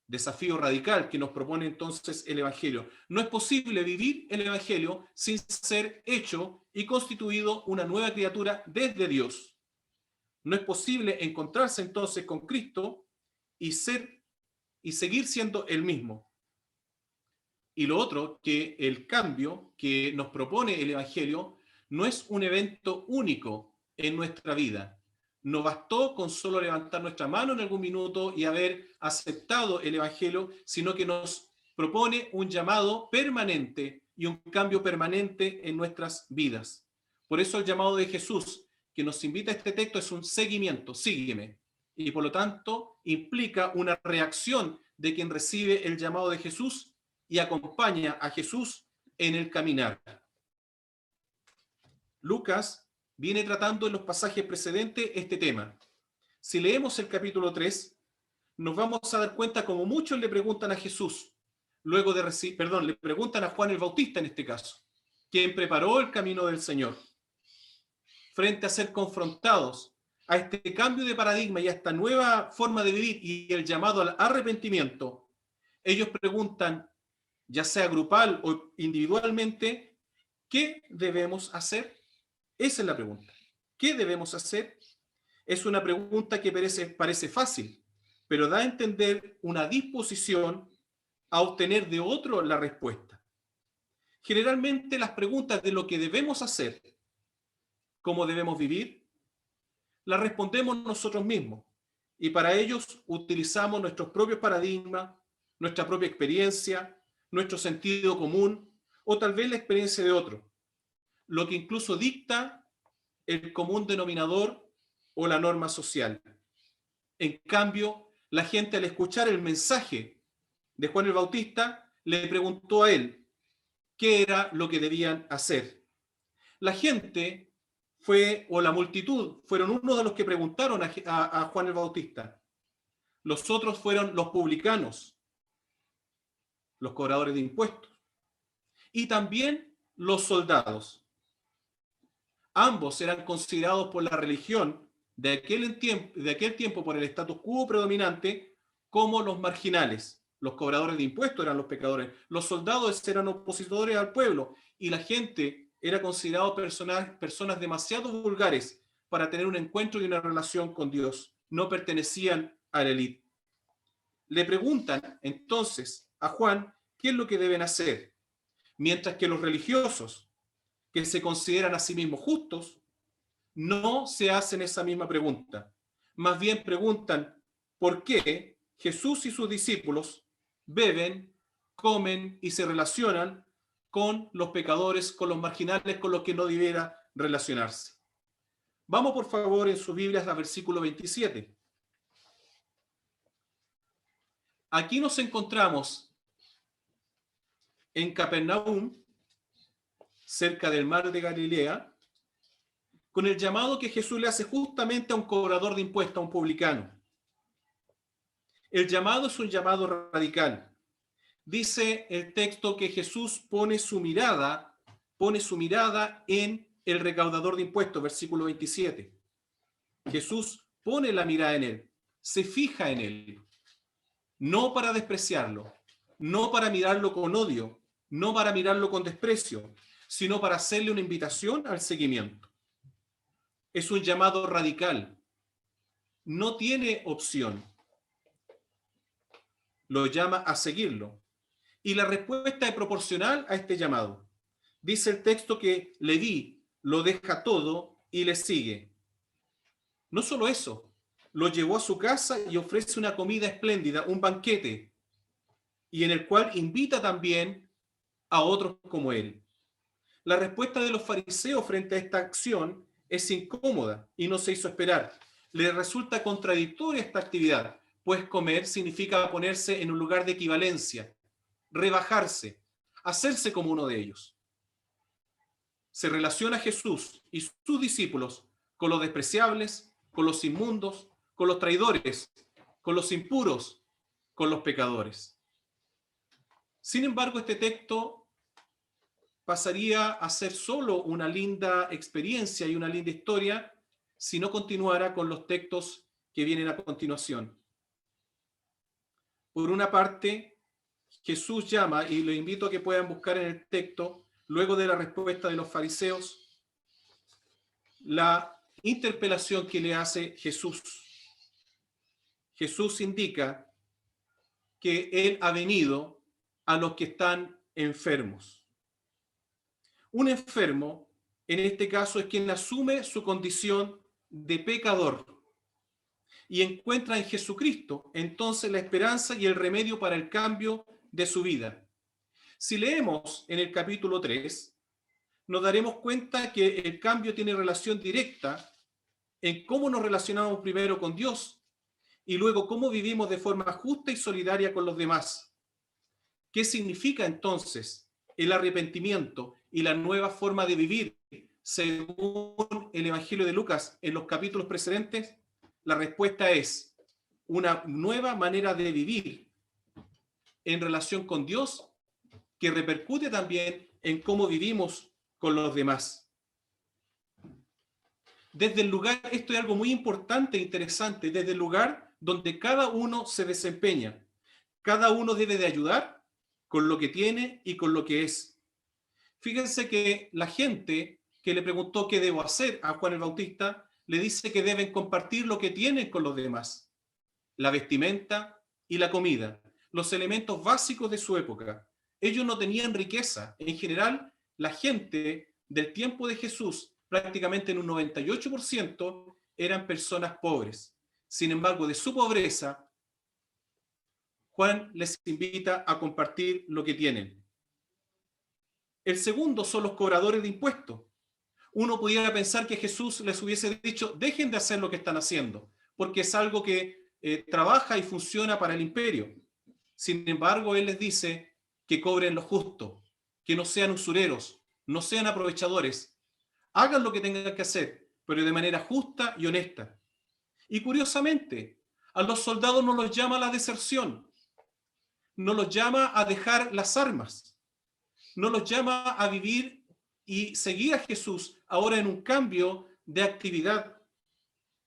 Desafío radical que nos propone entonces el Evangelio. No es posible vivir el Evangelio sin ser hecho y constituido una nueva criatura desde Dios. No es posible encontrarse entonces con Cristo y seguir siendo el mismo. Y lo otro, que el cambio que nos propone el Evangelio no es un evento único en nuestra vida. No bastó con solo levantar nuestra mano en algún minuto y haber aceptado el Evangelio, sino que nos propone un llamado permanente y un cambio permanente en nuestras vidas. Por eso el llamado de Jesús que nos invita a este texto es un seguimiento, sígueme. Y por lo tanto implica una reacción de quien recibe el llamado de Jesús y acompaña a Jesús en el caminar. Lucas viene tratando en los pasajes precedentes este tema. Si leemos el capítulo 3, nos vamos a dar cuenta como muchos le preguntan a Jesús, le preguntan a Juan el Bautista en este caso, quien preparó el camino del Señor. Frente a ser confrontados a este cambio de paradigma y a esta nueva forma de vivir y el llamado al arrepentimiento, ellos preguntan, ya sea grupal o individualmente, ¿qué debemos hacer? Esa es la pregunta. ¿Qué debemos hacer? Es una pregunta que parece fácil, pero da a entender una disposición a obtener de otro la respuesta. Generalmente las preguntas de lo que debemos hacer, cómo debemos vivir, las respondemos nosotros mismos. Y para ellos utilizamos nuestros propios paradigmas, nuestra propia experiencia, nuestro sentido común o tal vez la experiencia de otro, lo que incluso dicta el común denominador o la norma social. En cambio, la gente al escuchar el mensaje de Juan el Bautista le preguntó a él qué era lo que debían hacer. La gente o la multitud fueron uno de los que preguntaron a Juan el Bautista. Los otros fueron los publicanos, los cobradores de impuestos, y también los soldados. Ambos eran considerados por la religión de aquel tiempo por el status quo predominante como los marginales. Los cobradores de impuestos eran los pecadores, los soldados eran opositores al pueblo, y la gente era considerado personas demasiado vulgares para tener un encuentro y una relación con Dios. No pertenecían a la élite. Le preguntan entonces a Juan qué es lo que deben hacer, mientras que los religiosos, que se consideran a sí mismos justos, no se hacen esa misma pregunta. Más bien preguntan por qué Jesús y sus discípulos beben, comen y se relacionan con los pecadores, con los marginales, con los que no debiera relacionarse. Vamos por favor en sus Biblias al versículo 27. Aquí nos encontramos en Capernaum, cerca del mar de Galilea, con el llamado que Jesús le hace justamente a un cobrador de impuestos, a un publicano. El llamado es un llamado radical. Dice el texto que Jesús pone su mirada en el recaudador de impuestos, versículo 27. Jesús pone la mirada en él, se fija en él, no para despreciarlo, no para mirarlo con odio, no para mirarlo con desprecio, sino para hacerle una invitación al seguimiento. Es un llamado radical. No tiene opción. Lo llama a seguirlo. Y la respuesta es proporcional a este llamado. Dice el texto que Leví lo deja todo y le sigue. No solo eso, lo llevó a su casa y ofrece una comida espléndida, un banquete, y en el cual invita también a otros como él. La respuesta de los fariseos frente a esta acción es incómoda y no se hizo esperar. Le resulta contradictoria esta actividad, pues comer significa ponerse en un lugar de equivalencia, rebajarse, hacerse como uno de ellos. Se relaciona Jesús y sus discípulos con los despreciables, con los inmundos, con los traidores, con los impuros, con los pecadores. Sin embargo, este texto pasaría a ser solo una linda experiencia y una linda historia si no continuara con los textos que vienen a continuación. Por una parte, Jesús llama, y lo invito a que puedan buscar en el texto, luego de la respuesta de los fariseos, la interpelación que le hace Jesús. Jesús indica que Él ha venido a los que están enfermos. Un enfermo, en este caso, es quien asume su condición de pecador y encuentra en Jesucristo entonces la esperanza y el remedio para el cambio de su vida. Si leemos en el capítulo 3, nos daremos cuenta que el cambio tiene relación directa en cómo nos relacionamos primero con Dios y luego cómo vivimos de forma justa y solidaria con los demás. ¿Qué significa entonces el arrepentimiento y la nueva forma de vivir según el Evangelio de Lucas en los capítulos precedentes? La respuesta es una nueva manera de vivir en relación con Dios que repercute también en cómo vivimos con los demás. Desde el lugar, esto es algo muy importante e interesante, desde el lugar donde cada uno se desempeña. Cada uno debe de ayudar con lo que tiene y con lo que es. Fíjense que la gente que le preguntó qué debo hacer a Juan el Bautista, le dice que deben compartir lo que tienen con los demás: la vestimenta y la comida, los elementos básicos de su época. Ellos no tenían riqueza. En general, la gente del tiempo de Jesús, prácticamente en un 98%, eran personas pobres. Sin embargo, de su pobreza, Juan les invita a compartir lo que tienen. El segundo son los cobradores de impuestos. Uno pudiera pensar que Jesús les hubiese dicho: dejen de hacer lo que están haciendo, porque es algo que trabaja y funciona para el imperio. Sin embargo, él les dice que cobren lo justo, que no sean usureros, no sean aprovechadores, hagan lo que tengan que hacer, pero de manera justa y honesta. Y curiosamente, a los soldados no los llama a la deserción, no los llama a dejar las armas, no los llama a vivir y seguir a Jesús ahora en un cambio de actividad,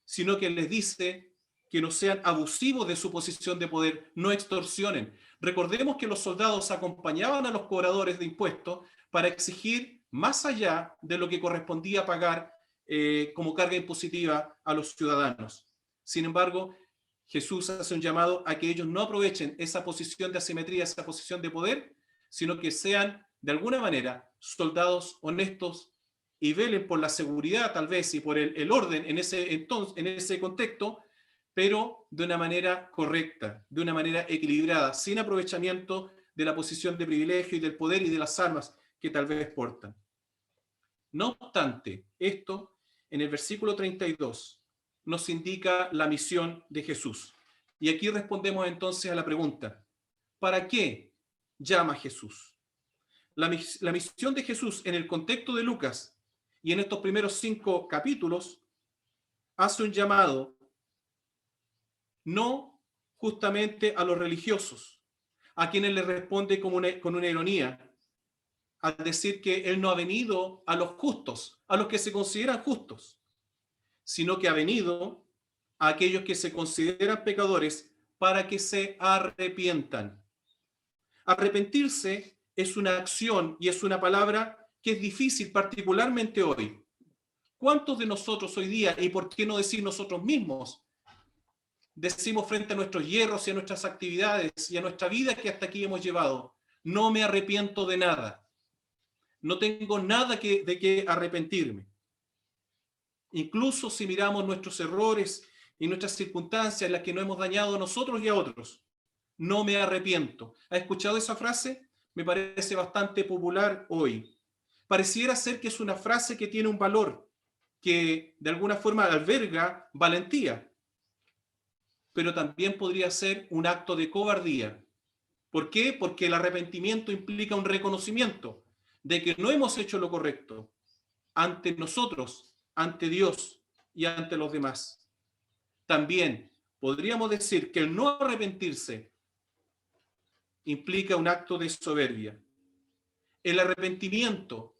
sino que les dice que no sean abusivos de su posición de poder, no extorsionen. Recordemos que los soldados acompañaban a los cobradores de impuestos para exigir más allá de lo que correspondía pagar como carga impositiva a los ciudadanos. Sin embargo, Jesús hace un llamado a que ellos no aprovechen esa posición de asimetría, esa posición de poder, sino que sean de alguna manera soldados honestos y velen por la seguridad tal vez y por el orden en ese contexto, pero de una manera correcta, de una manera equilibrada, sin aprovechamiento de la posición de privilegio y del poder y de las armas que tal vez portan. No obstante, esto en el versículo 32 nos indica la misión de Jesús. Y aquí respondemos entonces a la pregunta: ¿para qué llama Jesús? La misión de Jesús en el contexto de Lucas y en estos primeros 5 capítulos hace un llamado no justamente a los religiosos, a quienes le responde con una ironía, al decir que él no ha venido a los justos, a los que se consideran justos, sino que ha venido a aquellos que se consideran pecadores para que se arrepientan. Arrepentirse es una acción y es una palabra que es difícil, particularmente hoy. ¿Cuántos de nosotros hoy día, y por qué no decir nosotros mismos, decimos frente a nuestros hierros y a nuestras actividades y a nuestra vida que hasta aquí hemos llevado: no me arrepiento de nada, no tengo nada de qué arrepentirme? Incluso si miramos nuestros errores y nuestras circunstancias en las que nos hemos dañado a nosotros y a otros, no me arrepiento. ¿Ha escuchado esa frase? Me parece bastante popular hoy. Pareciera ser que es una frase que tiene un valor, que de alguna forma alberga valentía, pero también podría ser un acto de cobardía. ¿Por qué? Porque el arrepentimiento implica un reconocimiento de que no hemos hecho lo correcto ante nosotros, ante Dios y ante los demás. También podríamos decir que el no arrepentirse implica un acto de soberbia. El arrepentimiento,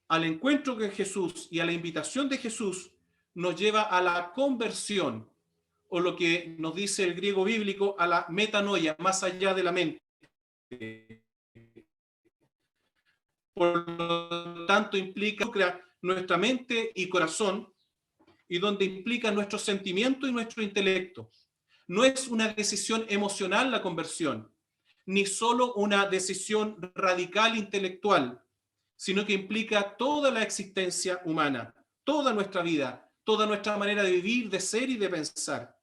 al encuentro con Jesús y a la invitación de Jesús, nos lleva a la conversión, o lo que nos dice el griego bíblico, a la metanoia, más allá de la mente. Por lo tanto, implica nuestra mente y corazón, y donde implica nuestro sentimiento y nuestro intelecto. No es una decisión emocional la conversión, ni solo una decisión radical intelectual, sino que implica toda la existencia humana, toda nuestra vida, toda nuestra manera de vivir, de ser y de pensar.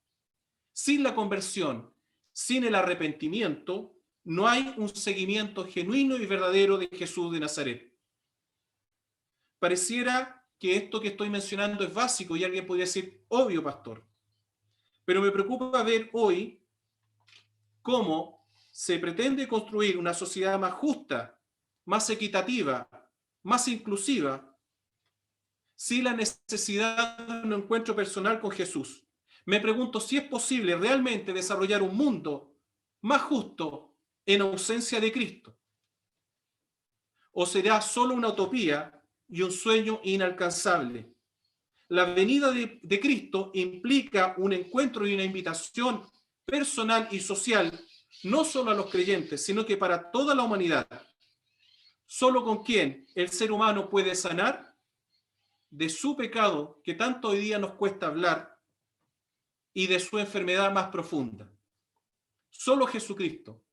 Sin la conversión, sin el arrepentimiento, no hay un seguimiento genuino y verdadero de Jesús de Nazaret. Pareciera que esto que estoy mencionando es básico y alguien podría decir: obvio, pastor. Pero me preocupa ver hoy cómo se pretende construir una sociedad más justa, más equitativa, más inclusiva, sin la necesidad de un encuentro personal con Jesús. Me pregunto si es posible realmente desarrollar un mundo más justo en ausencia de Cristo. ¿O será solo una utopía y un sueño inalcanzable? La venida de Cristo implica un encuentro y una invitación personal y social, no solo a los creyentes, sino que para toda la humanidad. ¿Solo con quién el ser humano puede sanar? de su pecado que tanto hoy día nos cuesta hablar y de su enfermedad más profunda. Solo Jesucristo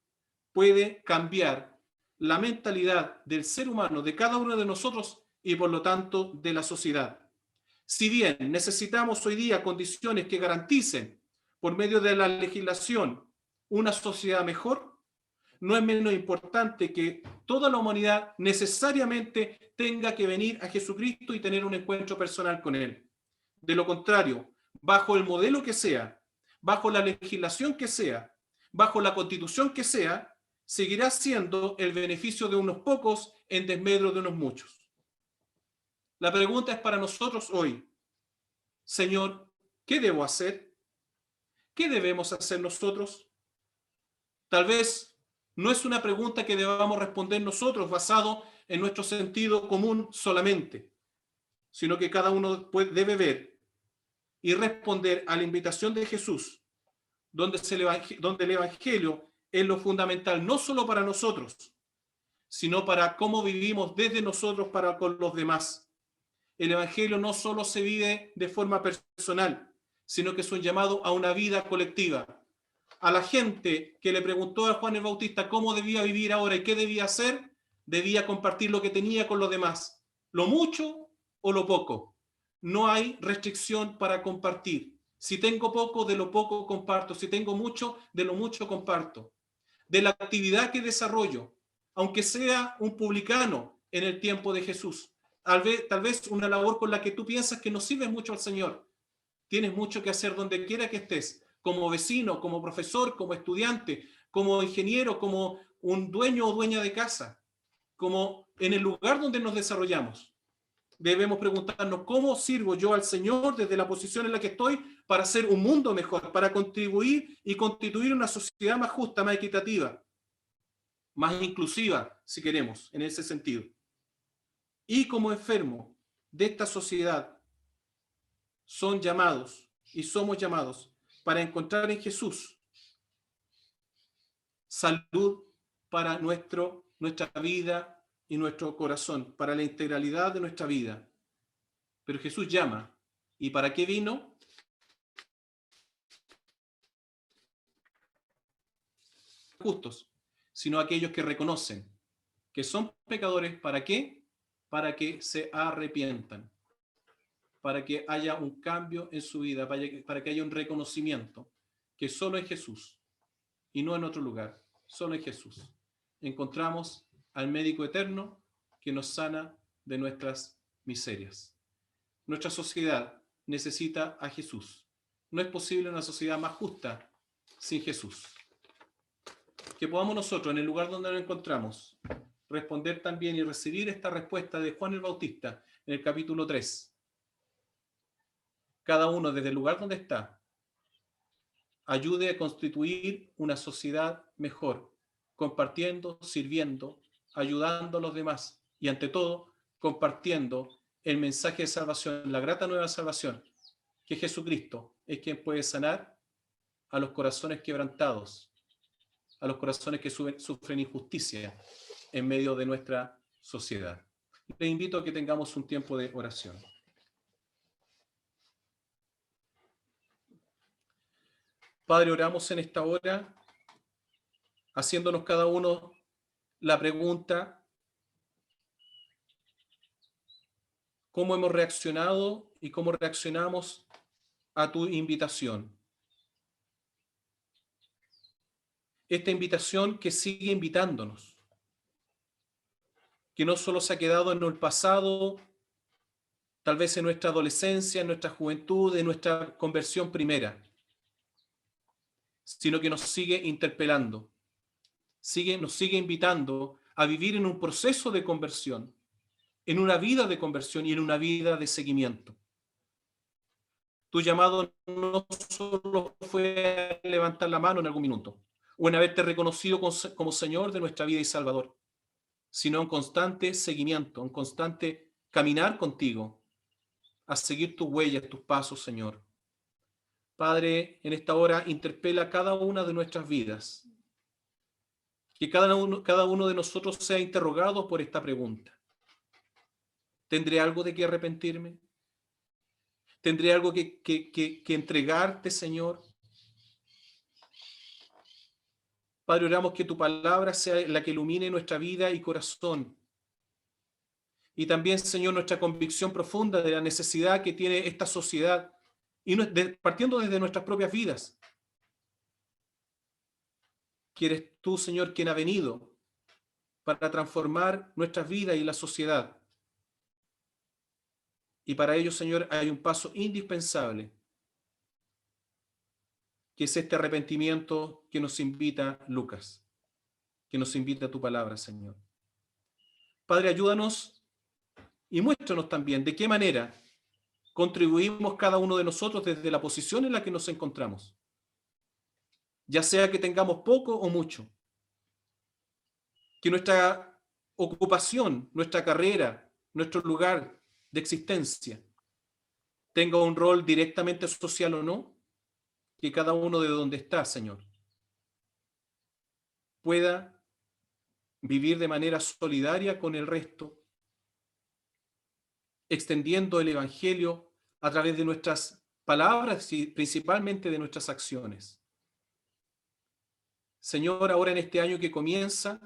puede cambiar la mentalidad del ser humano, de cada uno de nosotros y por lo tanto de la sociedad. Si bien necesitamos hoy día condiciones que garanticen por medio de la legislación una sociedad mejor, no es menos importante que toda la humanidad necesariamente tenga que venir a Jesucristo y tener un encuentro personal con Él. De lo contrario, bajo el modelo que sea, bajo la legislación que sea, bajo la constitución que sea, seguirá siendo el beneficio de unos pocos en desmedro de unos muchos. La pregunta es para nosotros hoy: Señor, ¿qué debo hacer? ¿Qué debemos hacer nosotros? Tal vez no es una pregunta que debamos responder nosotros basado en nuestro sentido común solamente, sino que cada uno debe ver y responder a la invitación de Jesús, donde el Evangelio es lo fundamental, no solo para nosotros, sino para cómo vivimos desde nosotros para con los demás. El Evangelio no solo se vive de forma personal, sino que es un llamado a una vida colectiva. A la gente que le preguntó a Juan el Bautista cómo debía vivir ahora y qué debía hacer, debía compartir lo que tenía con los demás, lo mucho o lo poco. No hay restricción para compartir. Si tengo poco, de lo poco comparto. Si tengo mucho, de lo mucho comparto. De la actividad que desarrollo, aunque sea un publicano en el tiempo de Jesús, tal vez una labor con la que tú piensas que no sirve mucho al Señor. Tienes mucho que hacer donde quiera que estés, como vecino, como profesor, como estudiante, como ingeniero, como un dueño o dueña de casa, como en el lugar donde nos desarrollamos. Debemos preguntarnos cómo sirvo yo al Señor desde la posición en la que estoy para hacer un mundo mejor, para contribuir y constituir una sociedad más justa, más equitativa, más inclusiva, si queremos, en ese sentido. Y como enfermo de esta sociedad, son llamados y somos llamados para encontrar en Jesús salud para nuestra vida y nuestro corazón, para la integralidad de nuestra vida. Pero Jesús llama. ¿Y para qué vino? Justos, sino aquellos que reconocen que son pecadores. ¿Para qué? Para que se arrepientan, para que haya un cambio en su vida, para que haya un reconocimiento que solo en Jesús y no en otro lugar, solo en Jesús encontramos al médico eterno que nos sana de nuestras miserias. Nuestra sociedad necesita a Jesús. No es posible una sociedad más justa sin Jesús. Que podamos nosotros, en el lugar donde nos encontramos, responder también y recibir esta respuesta de Juan el Bautista en el capítulo 3. Cada uno desde el lugar donde está, ayude a constituir una sociedad mejor, compartiendo, sirviendo, ayudando a los demás y ante todo, compartiendo el mensaje de salvación, la grata nueva salvación, que Jesucristo es quien puede sanar a los corazones quebrantados, a los corazones que sufren injusticia en medio de nuestra sociedad. Les invito a que tengamos un tiempo de oración. Padre, oramos en esta hora, haciéndonos cada uno la pregunta: ¿cómo hemos reaccionado y cómo reaccionamos a tu invitación? Esta invitación que sigue invitándonos, que no solo se ha quedado en el pasado, tal vez en nuestra adolescencia, en nuestra juventud, en nuestra conversión primera, sino que nos sigue interpelando, nos sigue invitando a vivir en un proceso de conversión, en una vida de conversión y en una vida de seguimiento. Tu llamado no solo fue a levantar la mano en algún minuto, o en haberte reconocido como Señor de nuestra vida y Salvador, sino un constante seguimiento, un constante caminar contigo, a seguir tus huellas, tus pasos, Señor. Padre, en esta hora interpela cada una de nuestras vidas, que cada uno de nosotros sea interrogado por esta pregunta: ¿tendré algo de qué arrepentirme? ¿Tendré algo que entregarte, Señor? Padre, oramos que tu palabra sea la que ilumine nuestra vida y corazón. Y también, Señor, nuestra convicción profunda de la necesidad que tiene esta sociedad, y partiendo desde nuestras propias vidas. Que eres tú, Señor, quien ha venido para transformar nuestras vidas y la sociedad. Y para ello, Señor, hay un paso indispensable, que es este arrepentimiento que nos invita Lucas, que nos invita tu palabra, Señor. Padre, ayúdanos y muéstranos también de qué manera contribuimos cada uno de nosotros desde la posición en la que nos encontramos, ya sea que tengamos poco o mucho, que nuestra ocupación, nuestra carrera, nuestro lugar de existencia tenga un rol directamente social o no, que cada uno de donde está, Señor, pueda vivir de manera solidaria con el resto, extendiendo el Evangelio a través de nuestras palabras y principalmente de nuestras acciones. Señor, ahora en este año que comienza,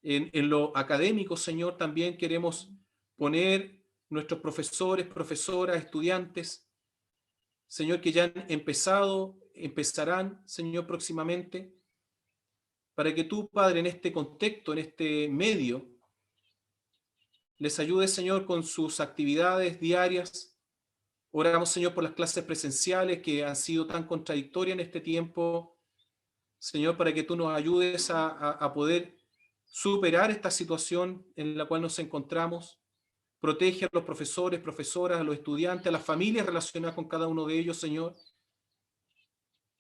en lo académico, Señor, también queremos poner nuestros profesores, profesoras, estudiantes, Señor, que ya han empezarán, Señor, próximamente, para que tú, Padre, en este contexto, en este medio, les ayudes, Señor, con sus actividades diarias. Oramos, Señor, por las clases presenciales que han sido tan contradictorias en este tiempo, Señor, para que tú nos ayudes a poder superar esta situación en la cual nos encontramos. Protege a los profesores, profesoras, a los estudiantes, a las familias relacionadas con cada uno de ellos, Señor.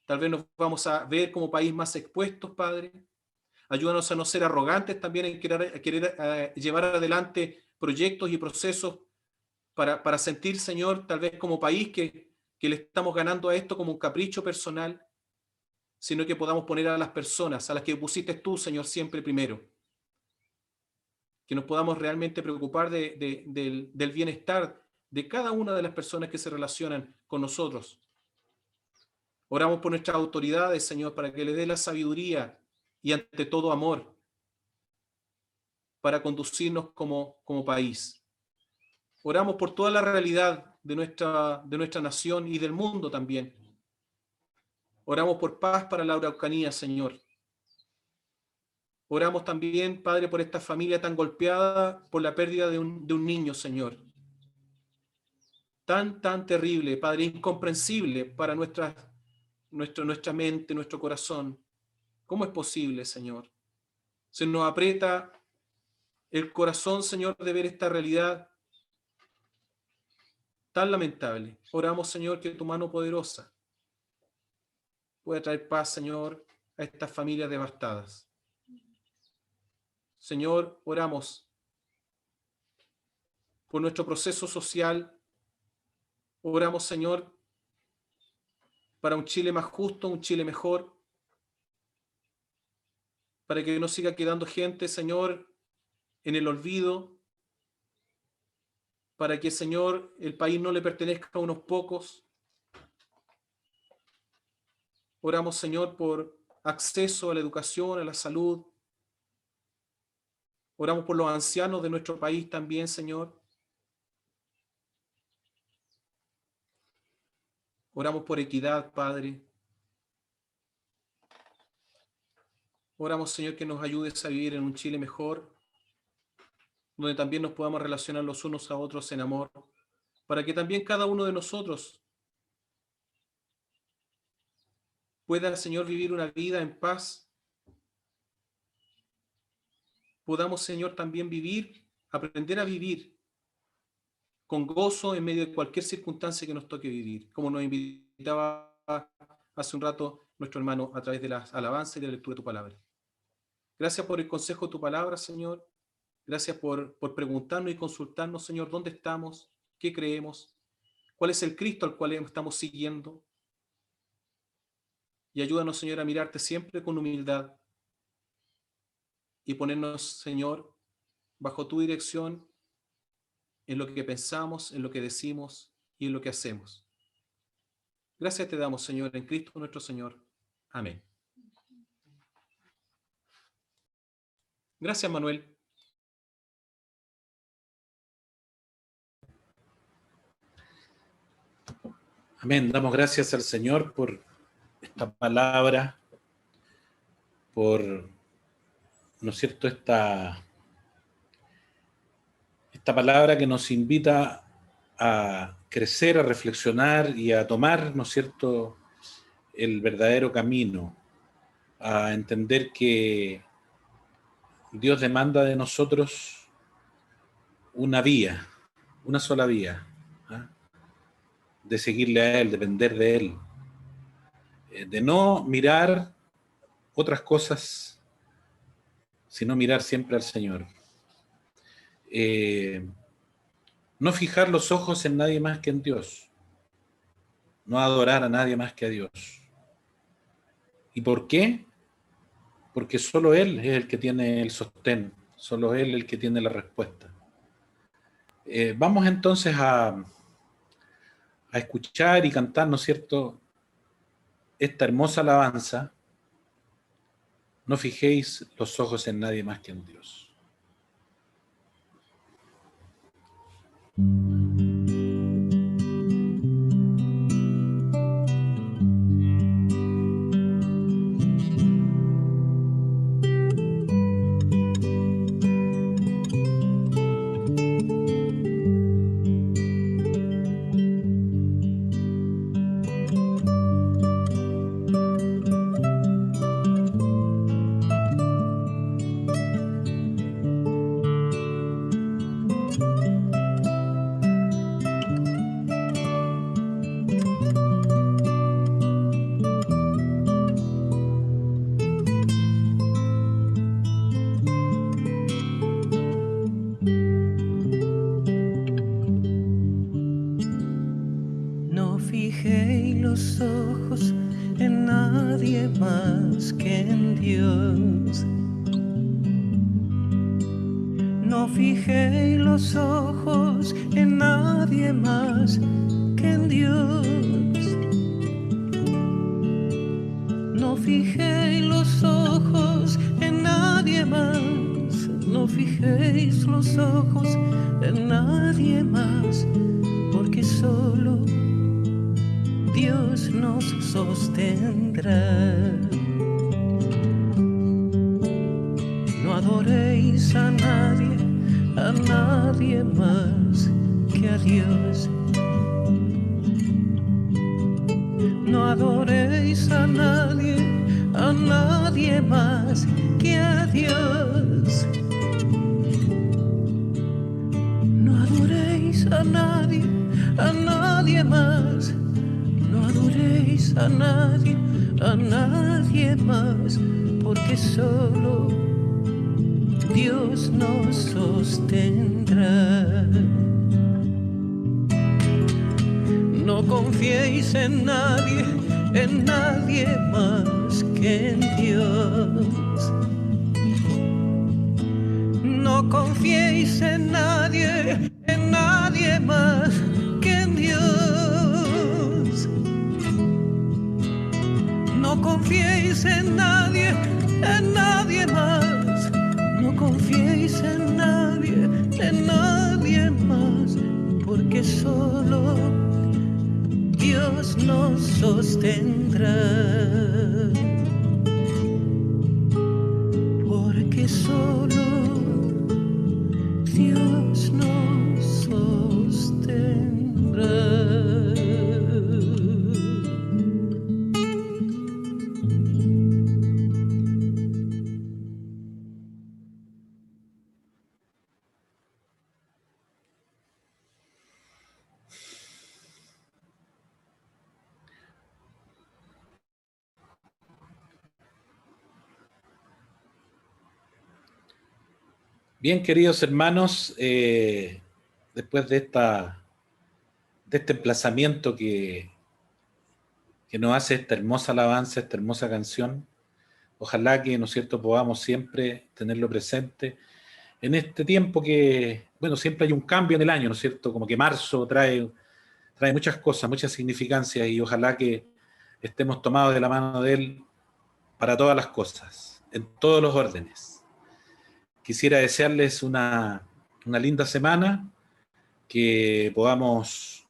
Tal vez nos vamos a ver como país más expuestos, Padre. Ayúdanos a no ser arrogantes también en querer llevar adelante proyectos y procesos para sentir, Señor, tal vez como país que le estamos ganando a esto como un capricho personal, sino que podamos poner a las personas, a las que pusiste tú, Señor, siempre primero. Que nos podamos realmente preocupar del bienestar de cada una de las personas que se relacionan con nosotros. Oramos por nuestras autoridades, Señor, para que les dé la sabiduría y ante todo amor para conducirnos como país. Oramos por toda la realidad de nuestra nación y del mundo también. Oramos por paz para la Araucanía, Señor. Oramos también, Padre, por esta familia tan golpeada por la pérdida de un niño, Señor. Tan terrible, Padre, incomprensible para nuestra mente, nuestro corazón. ¿Cómo es posible, Señor? Se nos aprieta el corazón, Señor, de ver esta realidad tan lamentable. Oramos, Señor, que tu mano poderosa pueda traer paz, Señor, a estas familias devastadas. Señor, oramos por nuestro proceso social. Oramos, Señor, para un Chile más justo, un Chile mejor, para que no siga quedando gente, Señor, en el olvido, para que, Señor, el país no le pertenezca a unos pocos. Oramos, Señor, por acceso a la educación, a la salud. Oramos por los ancianos de nuestro país también, Señor. Oramos por equidad, Padre. Oramos, Señor, que nos ayudes a vivir en un Chile mejor, donde también nos podamos relacionar los unos a otros en amor, para que también cada uno de nosotros pueda, Señor, vivir una vida en paz. Podamos, Señor, también aprender a vivir con gozo en medio de cualquier circunstancia que nos toque vivir, como nos invitaba hace un rato nuestro hermano a través de las alabanzas y de la lectura de tu palabra. Gracias por el consejo de tu palabra, Señor. Gracias por preguntarnos y consultarnos, Señor, dónde estamos, qué creemos, cuál es el Cristo al cual estamos siguiendo. Y ayúdanos, Señor, a mirarte siempre con humildad y ponernos, Señor, bajo tu dirección en lo que pensamos, en lo que decimos y en lo que hacemos. Gracias te damos, Señor, en Cristo nuestro Señor. Amén. Gracias, Manuel. Amén. Damos gracias al Señor por esta palabra, por, ¿no es cierto?, esta palabra que nos invita a crecer, a reflexionar y a tomar, ¿no es cierto?, el verdadero camino, a entender que Dios demanda de nosotros una vía, una sola vía, ¿ah? De seguirle a Él, depender de Él, de no mirar otras cosas, sino mirar siempre al Señor. No fijar los ojos en nadie más que en Dios, no adorar a nadie más que a Dios. ¿Y por qué? Porque solo Él es el que tiene el sostén, solo Él el que tiene la respuesta. Vamos entonces a escuchar y cantar, ¿no es cierto?, esta hermosa alabanza. No fijéis los ojos en nadie más que en Dios. No fijéis los ojos en nadie más que en Dios. No fijéis los ojos en nadie más que en Dios. No fijéis los ojos en nadie más. No fijéis los ojos en nadie más, porque solo Dios nos sostendrá. No adoréis a nadie más que a Dios. No adoréis a nadie más que a Dios. No adoréis a nadie más. No adoréis a nadie más, porque solo Dios nos sostendrá. No confiéis en nadie más que en Dios. No confiéis en nadie más que en Dios. No confiéis en nadie más. No confiéis en nadie más, porque solo Dios nos sostendrá. Porque solo Dios nos sostendrá. Bien, queridos hermanos, después de este emplazamiento que nos hace esta hermosa alabanza, esta hermosa canción, ojalá que, ¿no es cierto?, podamos siempre tenerlo presente en este tiempo que, bueno, siempre hay un cambio en el año, ¿no es cierto? Como que marzo trae trae muchas cosas, muchas significancias, y ojalá que estemos tomados de la mano de Él para todas las cosas, en todos los órdenes. Quisiera desearles una linda semana, que podamos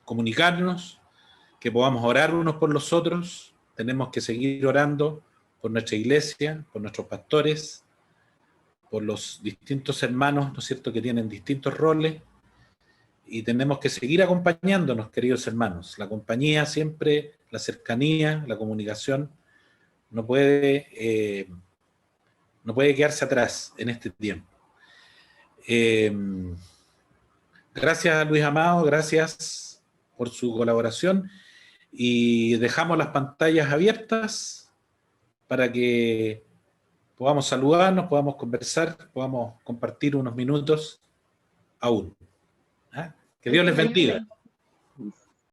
comunicarnos, que podamos orar unos por los otros. Tenemos que seguir orando por nuestra iglesia, por nuestros pastores, por los distintos hermanos, ¿no es cierto?, que tienen distintos roles, y tenemos que seguir acompañándonos, queridos hermanos. La compañía siempre, la cercanía, la comunicación, no puede quedarse atrás en este tiempo. Gracias a Luis Amado, gracias por su colaboración, y dejamos las pantallas abiertas para que podamos saludarnos, podamos conversar, podamos compartir unos minutos aún. ¿Ah? Que Dios les bendiga.